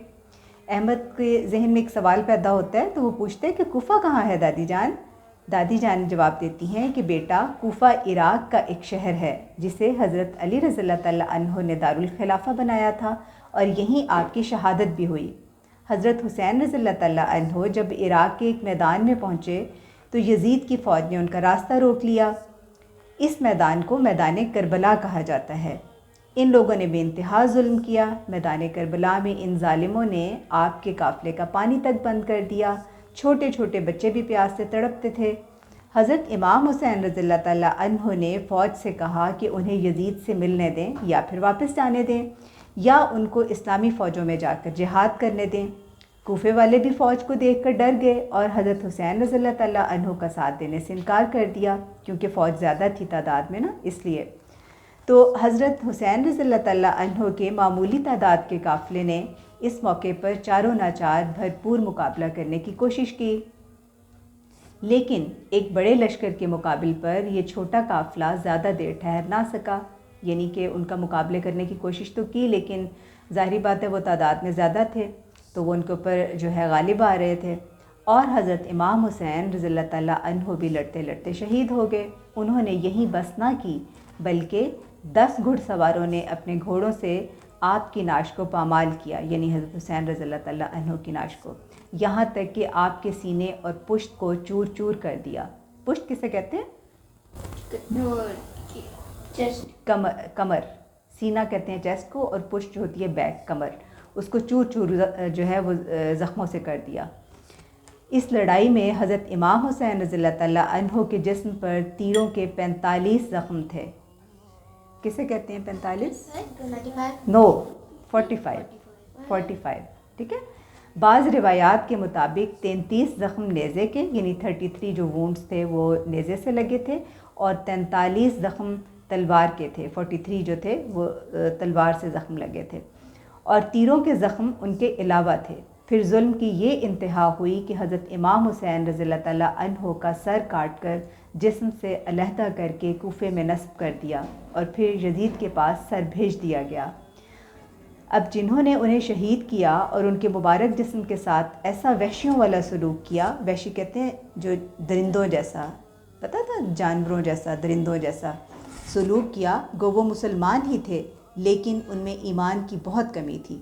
احمد کے ذہن میں ایک سوال پیدا ہوتا ہے، تو وہ پوچھتے ہیں کہ کوفہ کہاں ہے دادی جان؟ دادی جان جواب دیتی ہیں کہ بیٹا کوفہ عراق کا ایک شہر ہے جسے حضرت علی رضی اللہ تعالیٰ عنہ نے دارالخلافہ بنایا تھا، اور یہیں آپ کی شہادت بھی ہوئی۔ حضرت حسین رضی اللہ تعالیٰ عنہ جب عراق کے ایک میدان میں پہنچے تو یزید کی فوج نے ان کا راستہ روک لیا۔ اس میدان کو میدان کربلا کہا جاتا ہے۔ ان لوگوں نے بے انتہا ظلم کیا۔ میدان کربلا میں ان ظالموں نے آپ کے قافلے کا پانی تک بند کر دیا۔ چھوٹے چھوٹے بچے بھی پیاس سے تڑپتے تھے۔ حضرت امام حسین رضی اللہ تعالیٰ عنہ نے فوج سے کہا کہ انہیں یزید سے ملنے دیں یا پھر واپس جانے دیں، یا ان کو اسلامی فوجوں میں جا کر جہاد کرنے دیں۔ کوفے والے بھی فوج کو دیکھ کر ڈر گئے اور حضرت حسین رضی اللہ تعالیٰ عنہ کا ساتھ دینے سے انکار کر دیا، کیونکہ فوج زیادہ تھی تعداد میں نا، اس لیے۔ تو حضرت حسین رضی اللہ تعالیٰ عنہ کے معمولی تعداد کے قافلے نے اس موقع پر چاروں ناچار بھرپور مقابلہ کرنے کی کوشش کی، لیکن ایک بڑے لشکر کے مقابل پر یہ چھوٹا قافلہ زیادہ دیر ٹھہر نہ سکا۔ یعنی کہ ان کا مقابلے کرنے کی کوشش تو کی، لیکن ظاہری بات ہے وہ تعداد میں زیادہ تھے تو وہ ان کے اوپر جو ہے غالب آ رہے تھے، اور حضرت امام حسین رضی اللہ تعالیٰ عنہ بھی لڑتے لڑتے شہید ہو گئے۔ انہوں نے یہی بس نہ کی بلکہ 10 گھڑ سواروں نے اپنے گھوڑوں سے آپ کی نعش کو پامال کیا، یعنی حضرت حسین رضی اللہ تعالیٰ عنہ کی نعش کو، یہاں تک کہ آپ کے سینے اور پشت کو چور چور کر دیا۔ پشت کسے کہتے ہیں؟ کمر، سینہ کہتے ہیں چیسٹ کو، اور پشت جو ہوتی ہے بیک، کمر، اس کو چور چور جو ہے وہ زخموں سے کر دیا۔ اس لڑائی میں حضرت امام حسین رضی اللہ تعالیٰ عنہ کے جسم پر تیروں کے 45 زخم تھے۔ کسے کہتے ہیں 45؟ نو، 45، ٹھیک ہے۔ بعض روایات کے مطابق 33 زخم نیزے کے، یعنی 33 جو وونڈز تھے وہ نیزے سے لگے تھے، اور 43 زخم تلوار کے تھے، 43 جو تھے وہ تلوار سے زخم لگے تھے، اور تیروں کے زخم ان کے علاوہ تھے۔ پھر ظلم کی یہ انتہا ہوئی کہ حضرت امام حسین رضی اللہ تعالیٰ عنہ کا سر کاٹ کر جسم سے علیحدہ کر کے کوفے میں نصب کر دیا، اور پھر یزید کے پاس سر بھیج دیا گیا۔ اب جنہوں نے انہیں شہید کیا اور ان کے مبارک جسم کے ساتھ ایسا وحشیوں والا سلوک کیا، وحشی کہتے ہیں جو درندوں جیسا، پتہ تھا، جانوروں جیسا، درندوں جیسا سلوک کیا، گو وہ مسلمان ہی تھے لیکن ان میں ایمان کی بہت کمی تھی۔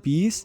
20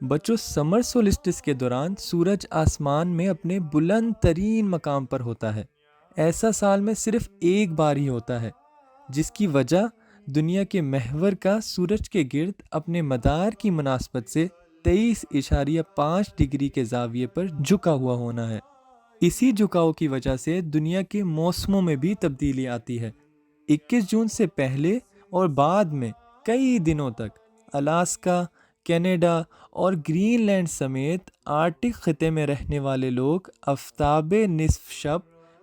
بچوں سمر سولسٹس کے دوران سورج آسمان میں اپنے بلند ترین مقام پر ہوتا ہے۔ ایسا سال میں صرف ایک بار ہی ہوتا ہے، جس کی وجہ دنیا کے محور کا سورج کے گرد اپنے مدار کی مناسبت سے 23.5 ڈگری کے زاویے پر جھکا ہوا ہونا ہے۔ اسی جھکاؤ کی وجہ سے دنیا کے موسموں میں بھی تبدیلی آتی ہے۔ 21 جون سے پہلے اور بعد میں کئی دنوں تک الاسکا، کینیڈا اور گرین لینڈ سمیت آرکٹک خطے میں رہنے والے لوگ آفتاب نصف شب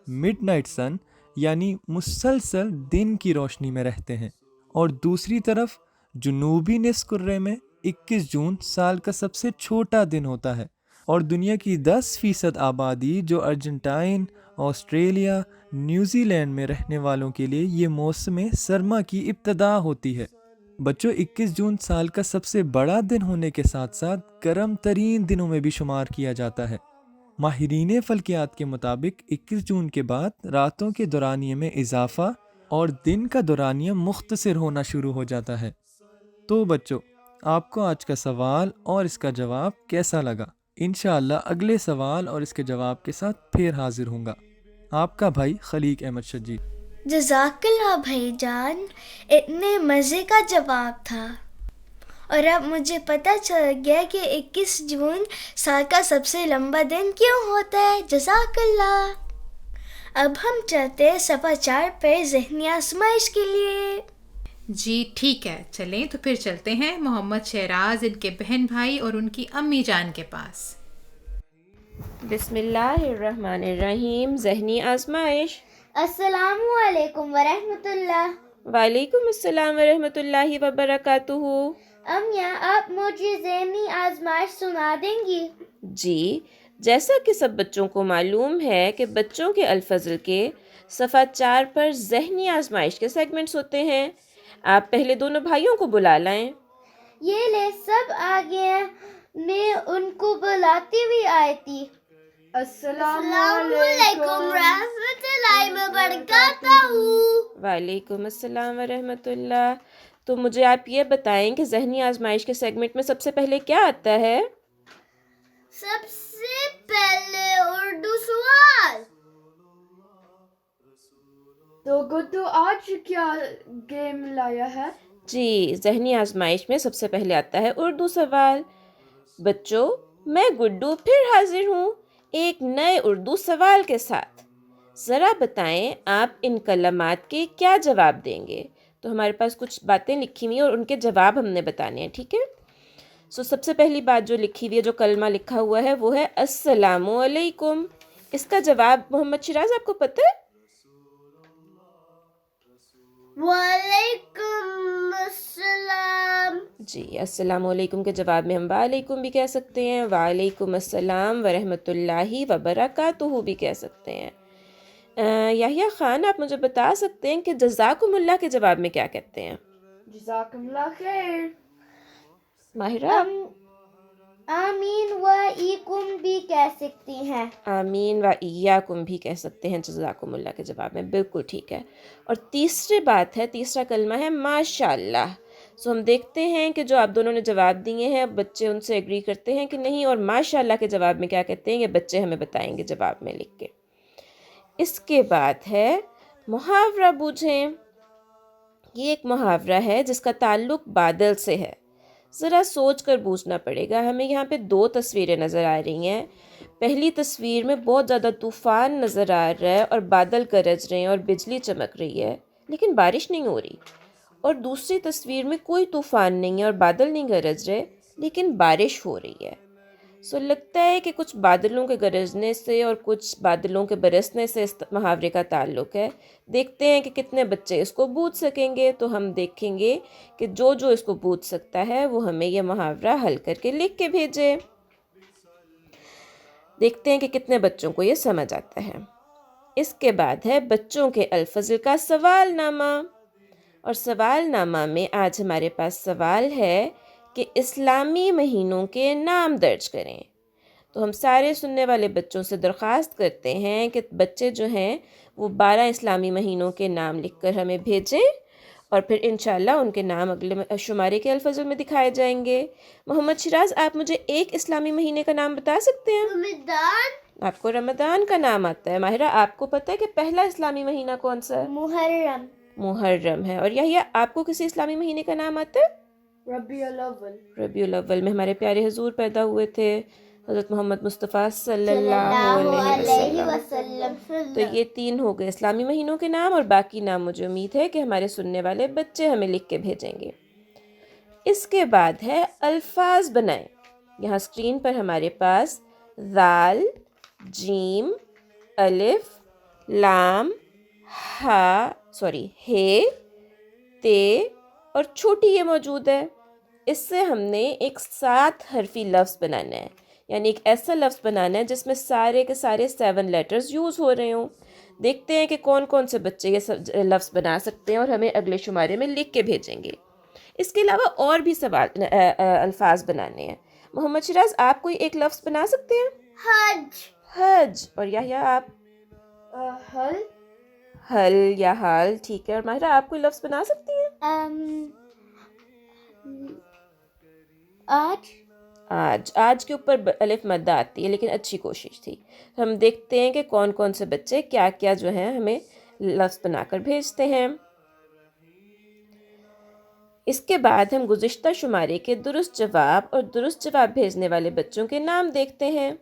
مڈ نائٹ سن یعنی مسلسل دن کی روشنی میں رہتے ہیں، اور دوسری طرف جنوبی نصف کرے میں 21 جون سال کا سب سے چھوٹا دن ہوتا ہے، اور دنیا کی 10% آبادی جو ارجنٹائن، آسٹریلیا، نیوزی لینڈ میں رہنے والوں کے لیے یہ موسم سرما کی ابتدا ہوتی ہے۔ بچوں 21 جون سال کا سب سے بڑا دن ہونے کے ساتھ ساتھ گرم ترین دنوں میں بھی شمار کیا جاتا ہے۔ ماہرین فلکیات کے مطابق 21 جون کے بعد راتوں کے دورانیے میں اضافہ اور دن کا دورانیہ مختصر ہونا شروع ہو جاتا ہے۔ تو بچوں، آپ کو آج کا سوال اور اس کا جواب کیسا لگا؟ انشاءاللہ اگلے سوال اور اس کے جواب کے ساتھ پھر حاضر ہوں گا۔ آپ کا بھائی خلیق احمد شجیع۔ جزاک اللہ بھائی جان، اتنے مزے کا جواب تھا، اور اب مجھے پتہ چل گیا کہ 21 جون سال کا سب سے لمبا دن کیوں ہوتا ہے۔ جزاک اللہ۔ اب ہم چلتے ہیں صفحہ 4 پر ذہنی آزمائش کے لیے۔ جی ٹھیک ہے، چلیں تو پھر چلتے ہیں محمد شہراز، ان کے بہن بھائی اور ان کی امی جان کے پاس۔ بسم اللہ الرحمن الرحیم۔ ذہنی آزمائش۔ السلام علیکم ورحمۃ اللہ۔ وعلیکم السلام ورحمۃ اللہ وبرکاتہ۔ امیا، آپ مجھے ذہنی آزمائش سنا دیں گی؟ جی، جیسا کہ سب بچوں کو معلوم ہے کہ بچوں کے الفضل کے صفحہ 4 پر ذہنی آزمائش کے سیگمنٹس ہوتے ہیں۔ آپ پہلے دونوں بھائیوں کو بلا لائیں۔ یہ لے سب آ گئے، میں ان کو بلاتی ہوئی آئی تھی۔ السلام علیکم رحمۃ اللہ وبرکاتہ۔ وعلیکم السلام ورحمۃ اللہ۔ تو مجھے آپ یہ بتائیں کہ ذہنی آزمائش کے سیگمنٹ میں سب سے پہلے کیا آتا ہے؟ سب سے پہلے اردو سوال۔ تو گڈو آج کیا گیم لایا ہے؟ جی، ذہنی آزمائش میں سب سے پہلے آتا ہے اردو سوال۔ بچوں، میں گڈو پھر حاضر ہوں ایک نئے اردو سوال کے ساتھ۔ ذرا بتائیں آپ ان کلمات کے کیا جواب دیں گے؟ تو ہمارے پاس کچھ باتیں لکھی ہوئی ہیں اور ان کے جواب ہم نے بتانے ہیں، ٹھیک ہے؟ سب سے پہلی بات جو لکھی ہوئی ہے، جو کلمہ لکھا ہوا ہے، وہ ہے السلام علیکم۔ اس کا جواب محمد شیراز آپ کو پتہ ہے؟ وعلیکم السلام۔ جی، السلام علیکم کے جواب میں ہم وعلیکم بھی کہہ سکتے ہیں، وعلیکم السلام ورحمۃ اللہ وبرکاتہ بھی کہہ سکتے ہیں۔ یحییٰ خان، آپ مجھے بتا سکتے ہیں کہ جزاکم اللہ کے جواب میں کیا کہتے ہیں؟ جزاکم اللہ خیر۔ ماہرہ؟ آمین و ایکم بھی کہہ سکتی ہیں۔ آمین و ایاکم بھی کہہ سکتے ہیں جزاکم اللہ کے جواب میں، بالکل ٹھیک ہے۔ اور تیسرا کلمہ ہے ماشاءاللہ۔ ہم دیکھتے ہیں کہ جو آپ دونوں نے جواب دیے ہیں بچے ان سے ایگری کرتے ہیں کہ نہیں، اور ماشاءاللہ کے جواب میں کیا کہتے ہیں یہ بچے ہمیں بتائیں گے جواب میں لکھ کے۔ اس کے بعد ہے محاورہ بوجھیں۔ یہ ایک محاورہ ہے جس کا تعلق بادل سے ہے۔ ذرا سوچ کر بوجھنا پڑے گا۔ ہمیں یہاں پہ 2 تصویریں نظر آ رہی ہیں۔ پہلی تصویر میں بہت زیادہ طوفان نظر آ رہا ہے اور بادل گرج رہے ہیں اور بجلی چمک رہی ہے، لیکن بارش نہیں ہو رہی۔ اور دوسری تصویر میں کوئی طوفان نہیں ہے اور بادل نہیں گرج رہے، لیکن بارش ہو رہی ہے۔ لگتا ہے کہ کچھ بادلوں کے گرجنے سے اور کچھ بادلوں کے برسنے سے اس محاورے کا تعلق ہے۔ دیکھتے ہیں کہ کتنے بچے اس کو بوجھ سکیں گے۔ تو ہم دیکھیں گے کہ جو اس کو بوجھ سکتا ہے وہ ہمیں یہ محاورہ حل کر کے لکھ کے بھیجے۔ دیکھتے ہیں کہ کتنے بچوں کو یہ سمجھ آتا ہے۔ اس کے بعد ہے بچوں کے الفاظ کا سوال نامہ، اور سوال نامہ میں آج ہمارے پاس سوال ہے کہ اسلامی مہینوں کے نام درج کریں۔ تو ہم سارے سننے والے بچوں سے درخواست کرتے ہیں کہ بچے جو ہیں وہ 12 اسلامی مہینوں کے نام لکھ کر ہمیں بھیجیں، اور پھر انشاءاللہ ان کے نام اگلے شمارے کے الفضل میں دکھائے جائیں گے۔ محمد شیراز، آپ مجھے ایک اسلامی مہینے کا نام بتا سکتے ہیں؟ رمضان، آپ کو رمضان کا نام آتا ہے۔ ماہرہ، آپ کو پتہ ہے کہ پہلا اسلامی مہینہ کون سا ہے؟ محرم، محرم ہے۔ اور یحییٰ، آپ کو کسی اسلامی مہینے کا نام آتا ہے؟ ربیع الاول۔ ربیع الاول میں ہمارے پیارے حضور پیدا ہوئے تھے، حضرت محمد مصطفیٰ صلی اللہ علیہ وسلم۔ تو یہ 3 ہو گئے اسلامی مہینوں کے نام، اور باقی نام مجھے امید ہے کہ ہمارے سننے والے بچے ہمیں لکھ کے بھیجیں گے۔ اس کے بعد ہے الفاظ بنائیں۔ یہاں اسکرین پر ہمارے پاس ذال، جیم، الف، لام، ہے، تے اور چھوٹی یہ موجود ہے۔ اس سے ہم نے ایک 7 حرفی لفظ بنانا ہے، یعنی ایک ایسا لفظ بنانا ہے جس میں سارے کے سارے 7 لیٹرز یوز ہو رہے ہوں۔ دیکھتے ہیں کہ کون کون سے بچے یہ لفظ بنا سکتے ہیں اور ہمیں اگلے شمارے میں لکھ کے بھیجیں گے۔ اس کے علاوہ اور بھی الفاظ بنانے ہیں۔ محمد شیراز، آپ کوئی ایک لفظ بنا سکتے ہیں؟ حج۔ اور یحییٰ، آپ؟ حل یا حال، ٹھیک ہے۔ اور ماہرہ، آپ کوئی لفظ بنا سکتی ہیں؟ آج کے اوپر الف مدہ آتی ہے، لیکن اچھی کوشش تھی۔ ہم دیکھتے ہیں کہ کون کون سے بچے کیا کیا جو ہیں ہمیں لفظ بنا کر بھیجتے ہیں۔ اس کے بعد ہم گزشتہ شمارے کے درست جواب اور درست جواب بھیجنے والے بچوں کے نام دیکھتے ہیں۔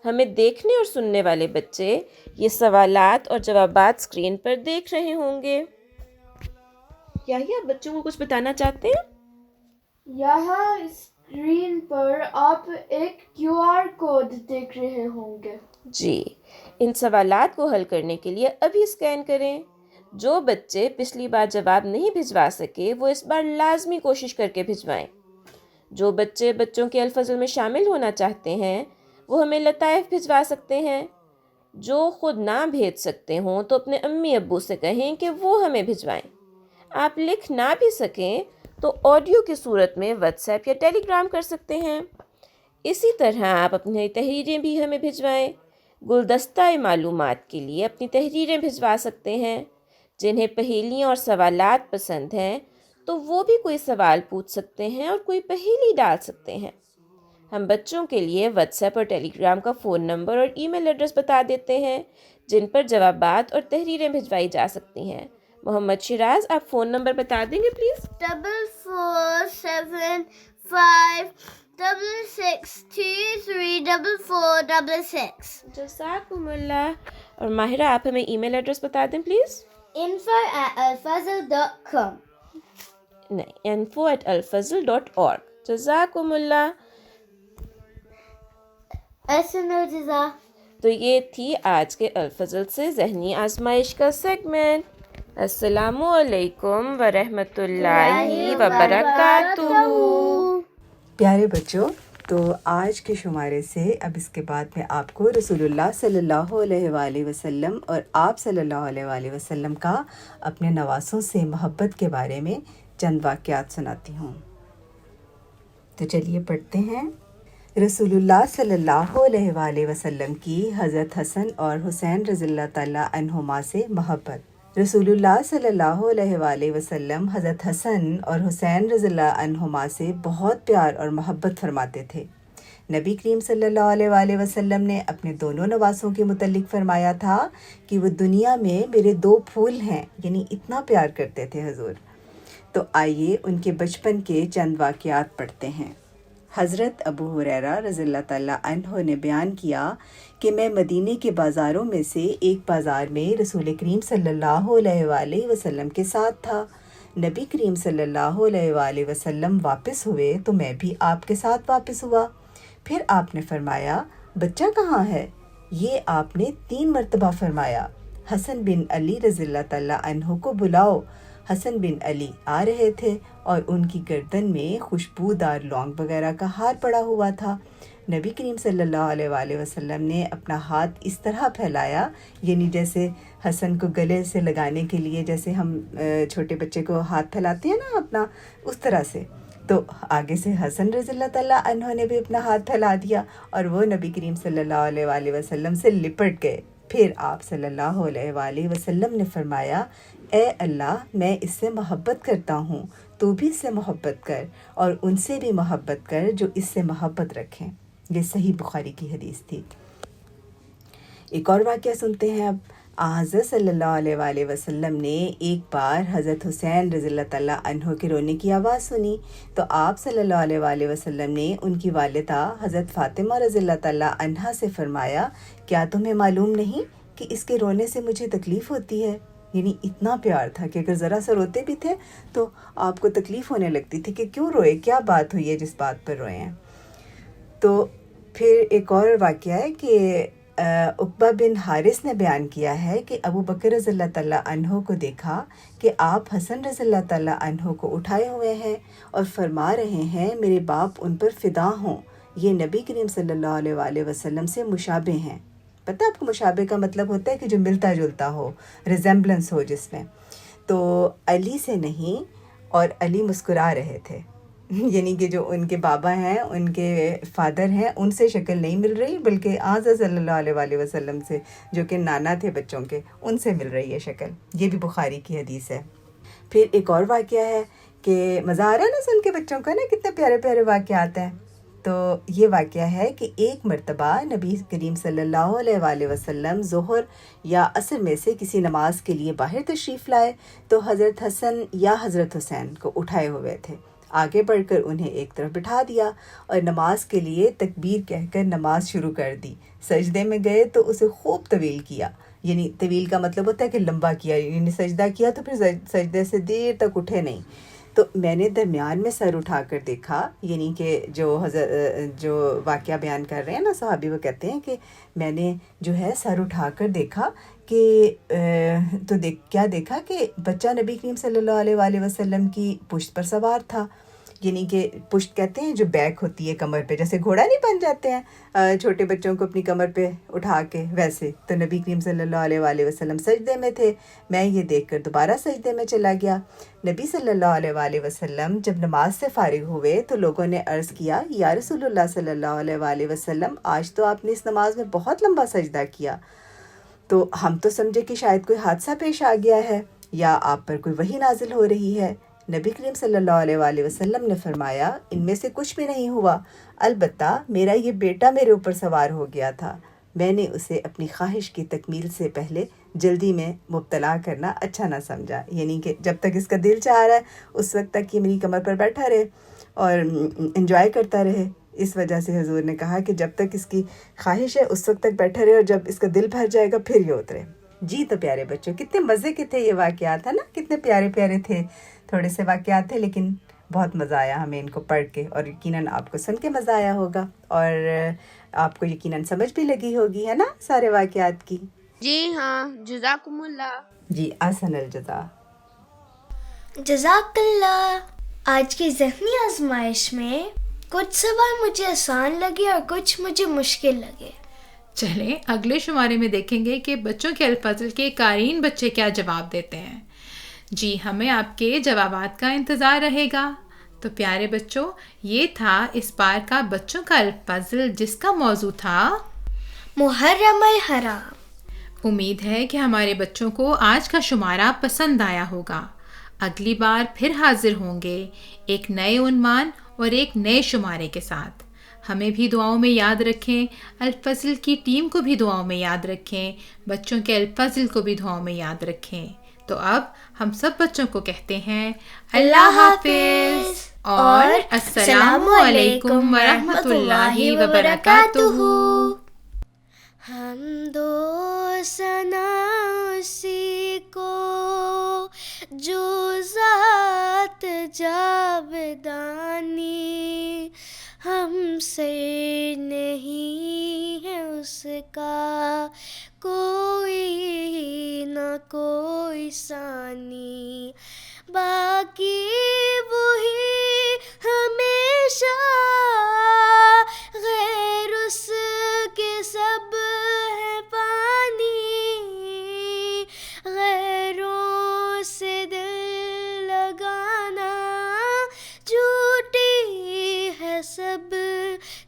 ہمیں دیکھنے اور سننے والے بچے یہ سوالات اور جوابات اسکرین پر دیکھ رہے ہوں گے۔ یحییٰ، بچوں کو کچھ بتانا چاہتے ہیں؟ یہاں اسکرین پر آپ ایک QR کوڈ دیکھ رہے ہوں گے۔ جی، ان سوالات کو حل کرنے کے لیے ابھی اسکین کریں۔ جو بچے پچھلی بار جواب نہیں بھجوا سکے وہ اس بار لازمی کوشش کر کے بھجوائیں۔ جو بچے بچوں کے الفضل میں شامل ہونا چاہتے ہیں وہ ہمیں لطائف بھجوا سکتے ہیں۔ جو خود نہ بھیج سکتے ہوں تو اپنے امی ابو سے کہیں کہ وہ ہمیں بھجوائیں۔ آپ لکھ نہ بھی سکیں تو آڈیو کی صورت میں واٹس ایپ یا ٹیلی گرام کر سکتے ہیں۔ اسی طرح آپ اپنی تحریریں بھی ہمیں بھجوائیں۔ گلدستہ معلومات کے لیے اپنی تحریریں بھجوا سکتے ہیں۔ جنہیں پہیلیاں اور سوالات پسند ہیں تو وہ بھی کوئی سوال پوچھ سکتے ہیں اور کوئی پہیلی ڈال سکتے ہیں۔ ہم بچوں کے لیے واٹس ایپ اور ٹیلی گرام کا فون نمبر اور ای میل ایڈریس بتا دیتے ہیں جن پر جوابات اور تحریریں بھجوائی جا سکتی ہیں۔ محمد شیراز، آپ فون نمبر بتا دیں گے پلیز؟ 447566234466۔ جزاکم اللہ۔ اور ماہرہ، آپ ہمیں ای میل ایڈریس بتا دیں پلیز؟ info@alfazl.com۔ نہیں، info@alfazl.org۔ جزاکم اللہ۔ جزا۔ تو یہ تھی آج کے الفضل سے ذہنی آزمائش کا سیگمنٹ۔ السلام علیکم ورحمۃ اللہ وبرکاتہ۔ پیارے بچوں، تو آج کے شمارے سے اب اس کے بعد میں آپ کو رسول اللہ صلی اللہ علیہ وآلہ وسلم اور آپ صلی اللہ علیہ وآلہ وسلم کا اپنے نواسوں سے محبت کے بارے میں چند واقعات سناتی ہوں۔ تو چلیے پڑھتے ہیں۔ رسول اللہ صلی اللہ علیہ وآلہ وسلم کی حضرت حسن اور حسین رضی اللہ تعالیٰ عنہما سے محبت۔ رسول اللہ صلی اللہ علیہ وآلہ وسلم حضرت حسن اور حسین رضی اللہ عنہما سے بہت پیار اور محبت فرماتے تھے۔ نبی کریم صلی اللہ علیہ وآلہ وسلم نے اپنے دونوں نواسوں کے متعلق فرمایا تھا کہ وہ دنیا میں میرے 2 پھول ہیں، یعنی اتنا پیار کرتے تھے حضور۔ تو آئیے ان کے بچپن کے چند واقعات پڑھتے ہیں۔ حضرت ابو ہریرہ رضی اللہ تعالیٰ عنہ نے بیان کیا کہ میں مدینے کے بازاروں میں سے ایک بازار میں رسول کریم صلی اللہ علیہ وآلہ وسلم کے ساتھ تھا۔ نبی کریم صلی اللہ علیہ وآلہ وسلم واپس ہوئے تو میں بھی آپ کے ساتھ واپس ہوا۔ پھر آپ نے فرمایا، بچہ کہاں ہے؟ یہ آپ نے 3 مرتبہ فرمایا۔ حسن بن علی رضی اللہ تعالیٰ عنہ کو بلاؤ۔ حسن بن علی آ رہے تھے اور ان کی گردن میں خوشبودار لونگ وغیرہ کا ہار پڑا ہوا تھا۔ نبی کریم صلی اللہ علیہ وآلہ وسلم نے اپنا ہاتھ اس طرح پھیلایا، یعنی جیسے حسن کو گلے سے لگانے کے لیے جیسے ہم چھوٹے بچے کو ہاتھ پھیلاتے ہیں نا اپنا، اس طرح سے۔ تو آگے سے حسن رضی اللہ تعالیٰ عنہ نے بھی اپنا ہاتھ پھیلا دیا اور وہ نبی کریم صلی اللہ علیہ وآلہ وسلم سے لپٹ گئے۔ پھر آپ صلی اللہ علیہ وآلہ وسلم نے فرمایا، اے اللہ میں اس سے محبت کرتا ہوں، تو بھی اس سے محبت کر اور ان سے بھی محبت کر جو اس سے محبت رکھیں۔ یہ صحیح بخاری کی حدیث تھی۔ ایک اور واقعہ سنتے ہیں اب۔ حضرت صلی اللہ علیہ وآلہ وسلم نے ایک بار حضرت حسین رضی اللہ تعالیٰ عنہ کے رونے کی آواز سنی، تو آپ صلی اللہ علیہ وآلہ وسلم نے ان کی والدہ حضرت فاطمہ رضی اللہ تعالیٰ عنہا سے فرمایا، کیا تمہیں معلوم نہیں کہ اس کے رونے سے مجھے تکلیف ہوتی ہے؟ یعنی اتنا پیار تھا کہ اگر ذرا سا روتے بھی تھے تو آپ کو تکلیف ہونے لگتی تھی کہ کیوں روئے، کیا بات ہوئی ہے جس بات پر روئے ہیں۔ تو پھر ایک اور واقعہ ہے کہ عقبہ بن حارث نے بیان کیا ہے کہ ابو بکر رضی اللہ تعالیٰ عنہ کو دیکھا کہ آپ حسن رضی اللہ تعالیٰ عنہ کو اٹھائے ہوئے ہیں اور فرما رہے ہیں میرے باپ ان پر فدا ہوں، یہ نبی کریم صلی اللہ علیہ وآلہ وسلم سے مشابہ ہیں۔ پتہ آپ کو مشابہ کا مطلب ہوتا ہے کہ جو ملتا جلتا ہو، ریزمبلنس ہو جس میں۔ تو علی سے نہیں، اور علی مسکرا رہے تھے، یعنی کہ جو ان کے بابا ہیں، ان کے فادر ہیں، ان سے شکل نہیں مل رہی، بلکہ آزاد صلی اللہ علیہ وآلہ وسلم سے جو کہ نانا تھے بچوں کے، ان سے مل رہی ہے شکل۔ یہ بھی بخاری کی حدیث ہے۔ پھر ایک اور واقعہ ہے کہ مزہ آ رہا ہے نا سن کے بچوں کا، نا کتنے پیارے پیارے واقعات ہیں۔ تو یہ واقعہ ہے کہ ایک مرتبہ نبی کریم صلی اللہ علیہ وآلہ وسلم ظہر یا عصر میں سے کسی نماز کے لیے باہر تشریف لائے، تو حضرت حسن یا حضرت حسین کو اٹھائے ہوئے تھے، آگے بڑھ کر انہیں ایک طرف بٹھا دیا اور نماز کے لیے تکبیر کہہ کر نماز شروع کر دی۔ سجدے میں گئے تو اسے خوب طویل کیا، یعنی طویل کا مطلب ہوتا ہے کہ لمبا کیا، یعنی سجدہ کیا تو پھر سجدے سے دیر تک اٹھے نہیں۔ تو میں نے درمیان میں سر اٹھا کر دیکھا، یعنی کہ جو واقعہ بیان کر رہے ہیں نا صحابی، وہ کہتے ہیں کہ میں نے جو ہے سر اٹھا کر دیکھا کہ کیا دیکھا کہ بچہ نبی کریم صلی اللہ علیہ وآلہ وسلم کی پشت پر سوار تھا، یعنی کہ پشت کہتے ہیں جو بیک ہوتی ہے کمر پہ، جیسے گھوڑا نہیں بن جاتے ہیں چھوٹے بچوں کو اپنی کمر پہ اٹھا کے، ویسے تو نبی کریم صلی اللہ علیہ وآلہ وسلم سجدے میں تھے۔ میں یہ دیکھ کر دوبارہ سجدے میں چلا گیا۔ نبی صلی اللہ علیہ وآلہ وسلم جب نماز سے فارغ ہوئے تو لوگوں نے عرض کیا، یا رسول اللہ صلی اللہ علیہ وآلہ وسلم، آج تو آپ نے اس نماز میں بہت لمبا سجدہ کیا۔ تو ہم تو سمجھے کہ شاید کوئی حادثہ پیش آ گیا ہے یا آپ پر کوئی وحی نازل ہو رہی ہے۔ نبی کریم صلی اللہ علیہ وآلہ وسلم نے فرمایا، ان میں سے کچھ بھی نہیں ہوا، البتہ میرا یہ بیٹا میرے اوپر سوار ہو گیا تھا، میں نے اسے اپنی خواہش کی تکمیل سے پہلے جلدی میں مبتلا کرنا اچھا نہ سمجھا، یعنی کہ جب تک اس کا دل چاہ رہا ہے اس وقت تک یہ میری کمر پر بیٹھا رہے اور انجوائے کرتا رہے۔ اس وجہ سے حضور نے کہا کہ جب تک اس کی خواہش ہے اس وقت تک بیٹھا رہے، اور جب اس کا دل بھر جائے گا پھر یہ اترے۔ جی تو پیارے بچوں، کتنے مزے کے تھے یہ واقعات، ہے نا، کتنے پیارے پیارے تھے۔ تھوڑے سے واقعات تھے لیکن بہت مزہ آیا ہمیں ان کو پڑھ کے، اور یقیناً آپ کو سن کے مزہ آیا ہوگا، اور آپ کو یقیناً سمجھ بھی لگی ہوگی، ہے نا، سارے واقعات کی۔ جی ہاں، جزاکم اللہ۔ جی احسن الجزا۔ جزاک اللہ۔ آج کی ذہنی آزمائش میں کچھ سوال مجھے آسان لگے اور کچھ مجھے مشکل لگے۔ چلیں اگلے شمارے میں دیکھیں گے کہ بچوں کے الفاظل کے قارئین بچے کیا جواب دیتے ہیں۔ جی ہمیں آپ کے جوابات کا انتظار رہے گا۔ تو پیارے بچوں، یہ تھا اس بار کا بچوں کا الفاظل جس کا موضوع تھا محرم الحرام۔ امید ہے کہ ہمارے بچوں کو آج کا شمارہ پسند آیا ہوگا۔ اگلی بار پھر حاضر ہوں گے ایک نئے عنوان اور ایک نئے شمارے کے ساتھ۔ ہمیں بھی دعاؤں میں یاد رکھیں، الفاظل کی ٹیم کو بھی دعاؤں میں یاد رکھیں، بچوں کے الفاظل کو بھی دعاؤں میں یاد رکھیں۔ تو اب ہم سب بچوں کو کہتے ہیں اللہ حافظ اور السلام علیکم ورحمۃ اللہ وبرکاتہ۔ حمد و ثنا اسی کو جو ذات جاودانی، ہم سے نہیں ہے اس کا کوئی نہ کوئی ثانی، باقی وہی ہمیشہ، غیر اس کے سب ہے پانی، غیروں سے دل لگانا جھوٹی ہے سب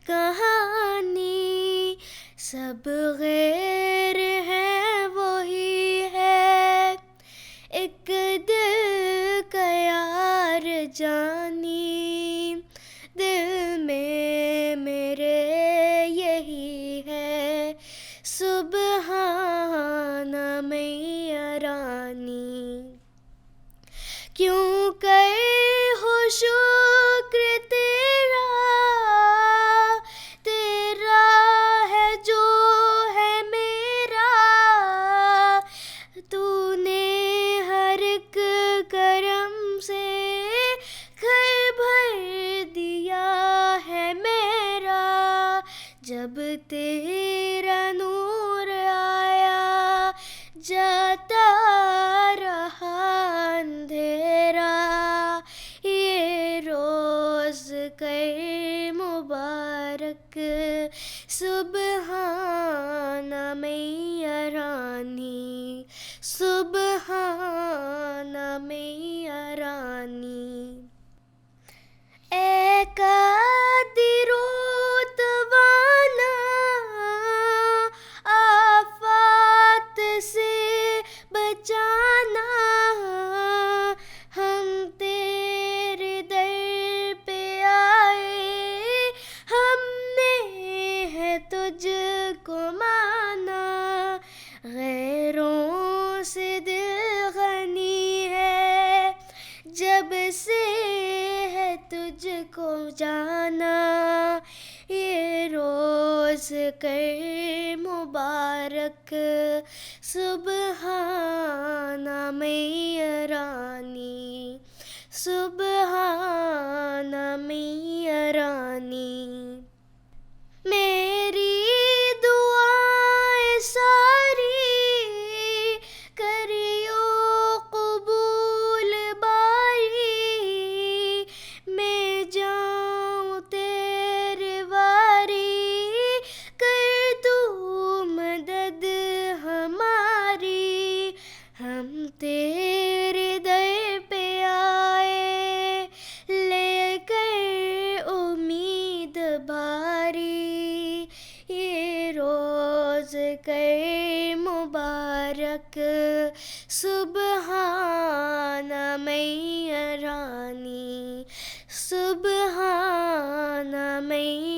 کہانی، سب غیر ہے وہی ہے ایک کیوں کر ہو شکر تیرا، تیرا ہے جو ہے میرا، تو نے ہر ایک کرم سے گھر بھر دیا ہے میرا، جب تیرا نور آیا جاتا رہا اندھیرا، یہ روز کر مبارک سبحان میاں رانی، سبحان میاں رانی۔ اے قادر و توانا، آفات سے بچانا، ہم تیرے در پہ آئے، ہم نے ہے تجھ کو مانا، غیروں سے دل غنی ہے، جب سے ہے تجھ کو جانا، یہ روز کر مبارک سبحان میاں رانی، سبحان میاں رانی۔ میری دعائیں ساری کریو قبول باری، میں جاؤں تیرے واری، کر تو مدد ہماری، ہم تیرے در پہ آئے لے کر امید بھاری، یہ روز کر مبارک سبحان میاں رانی، سبحان میاں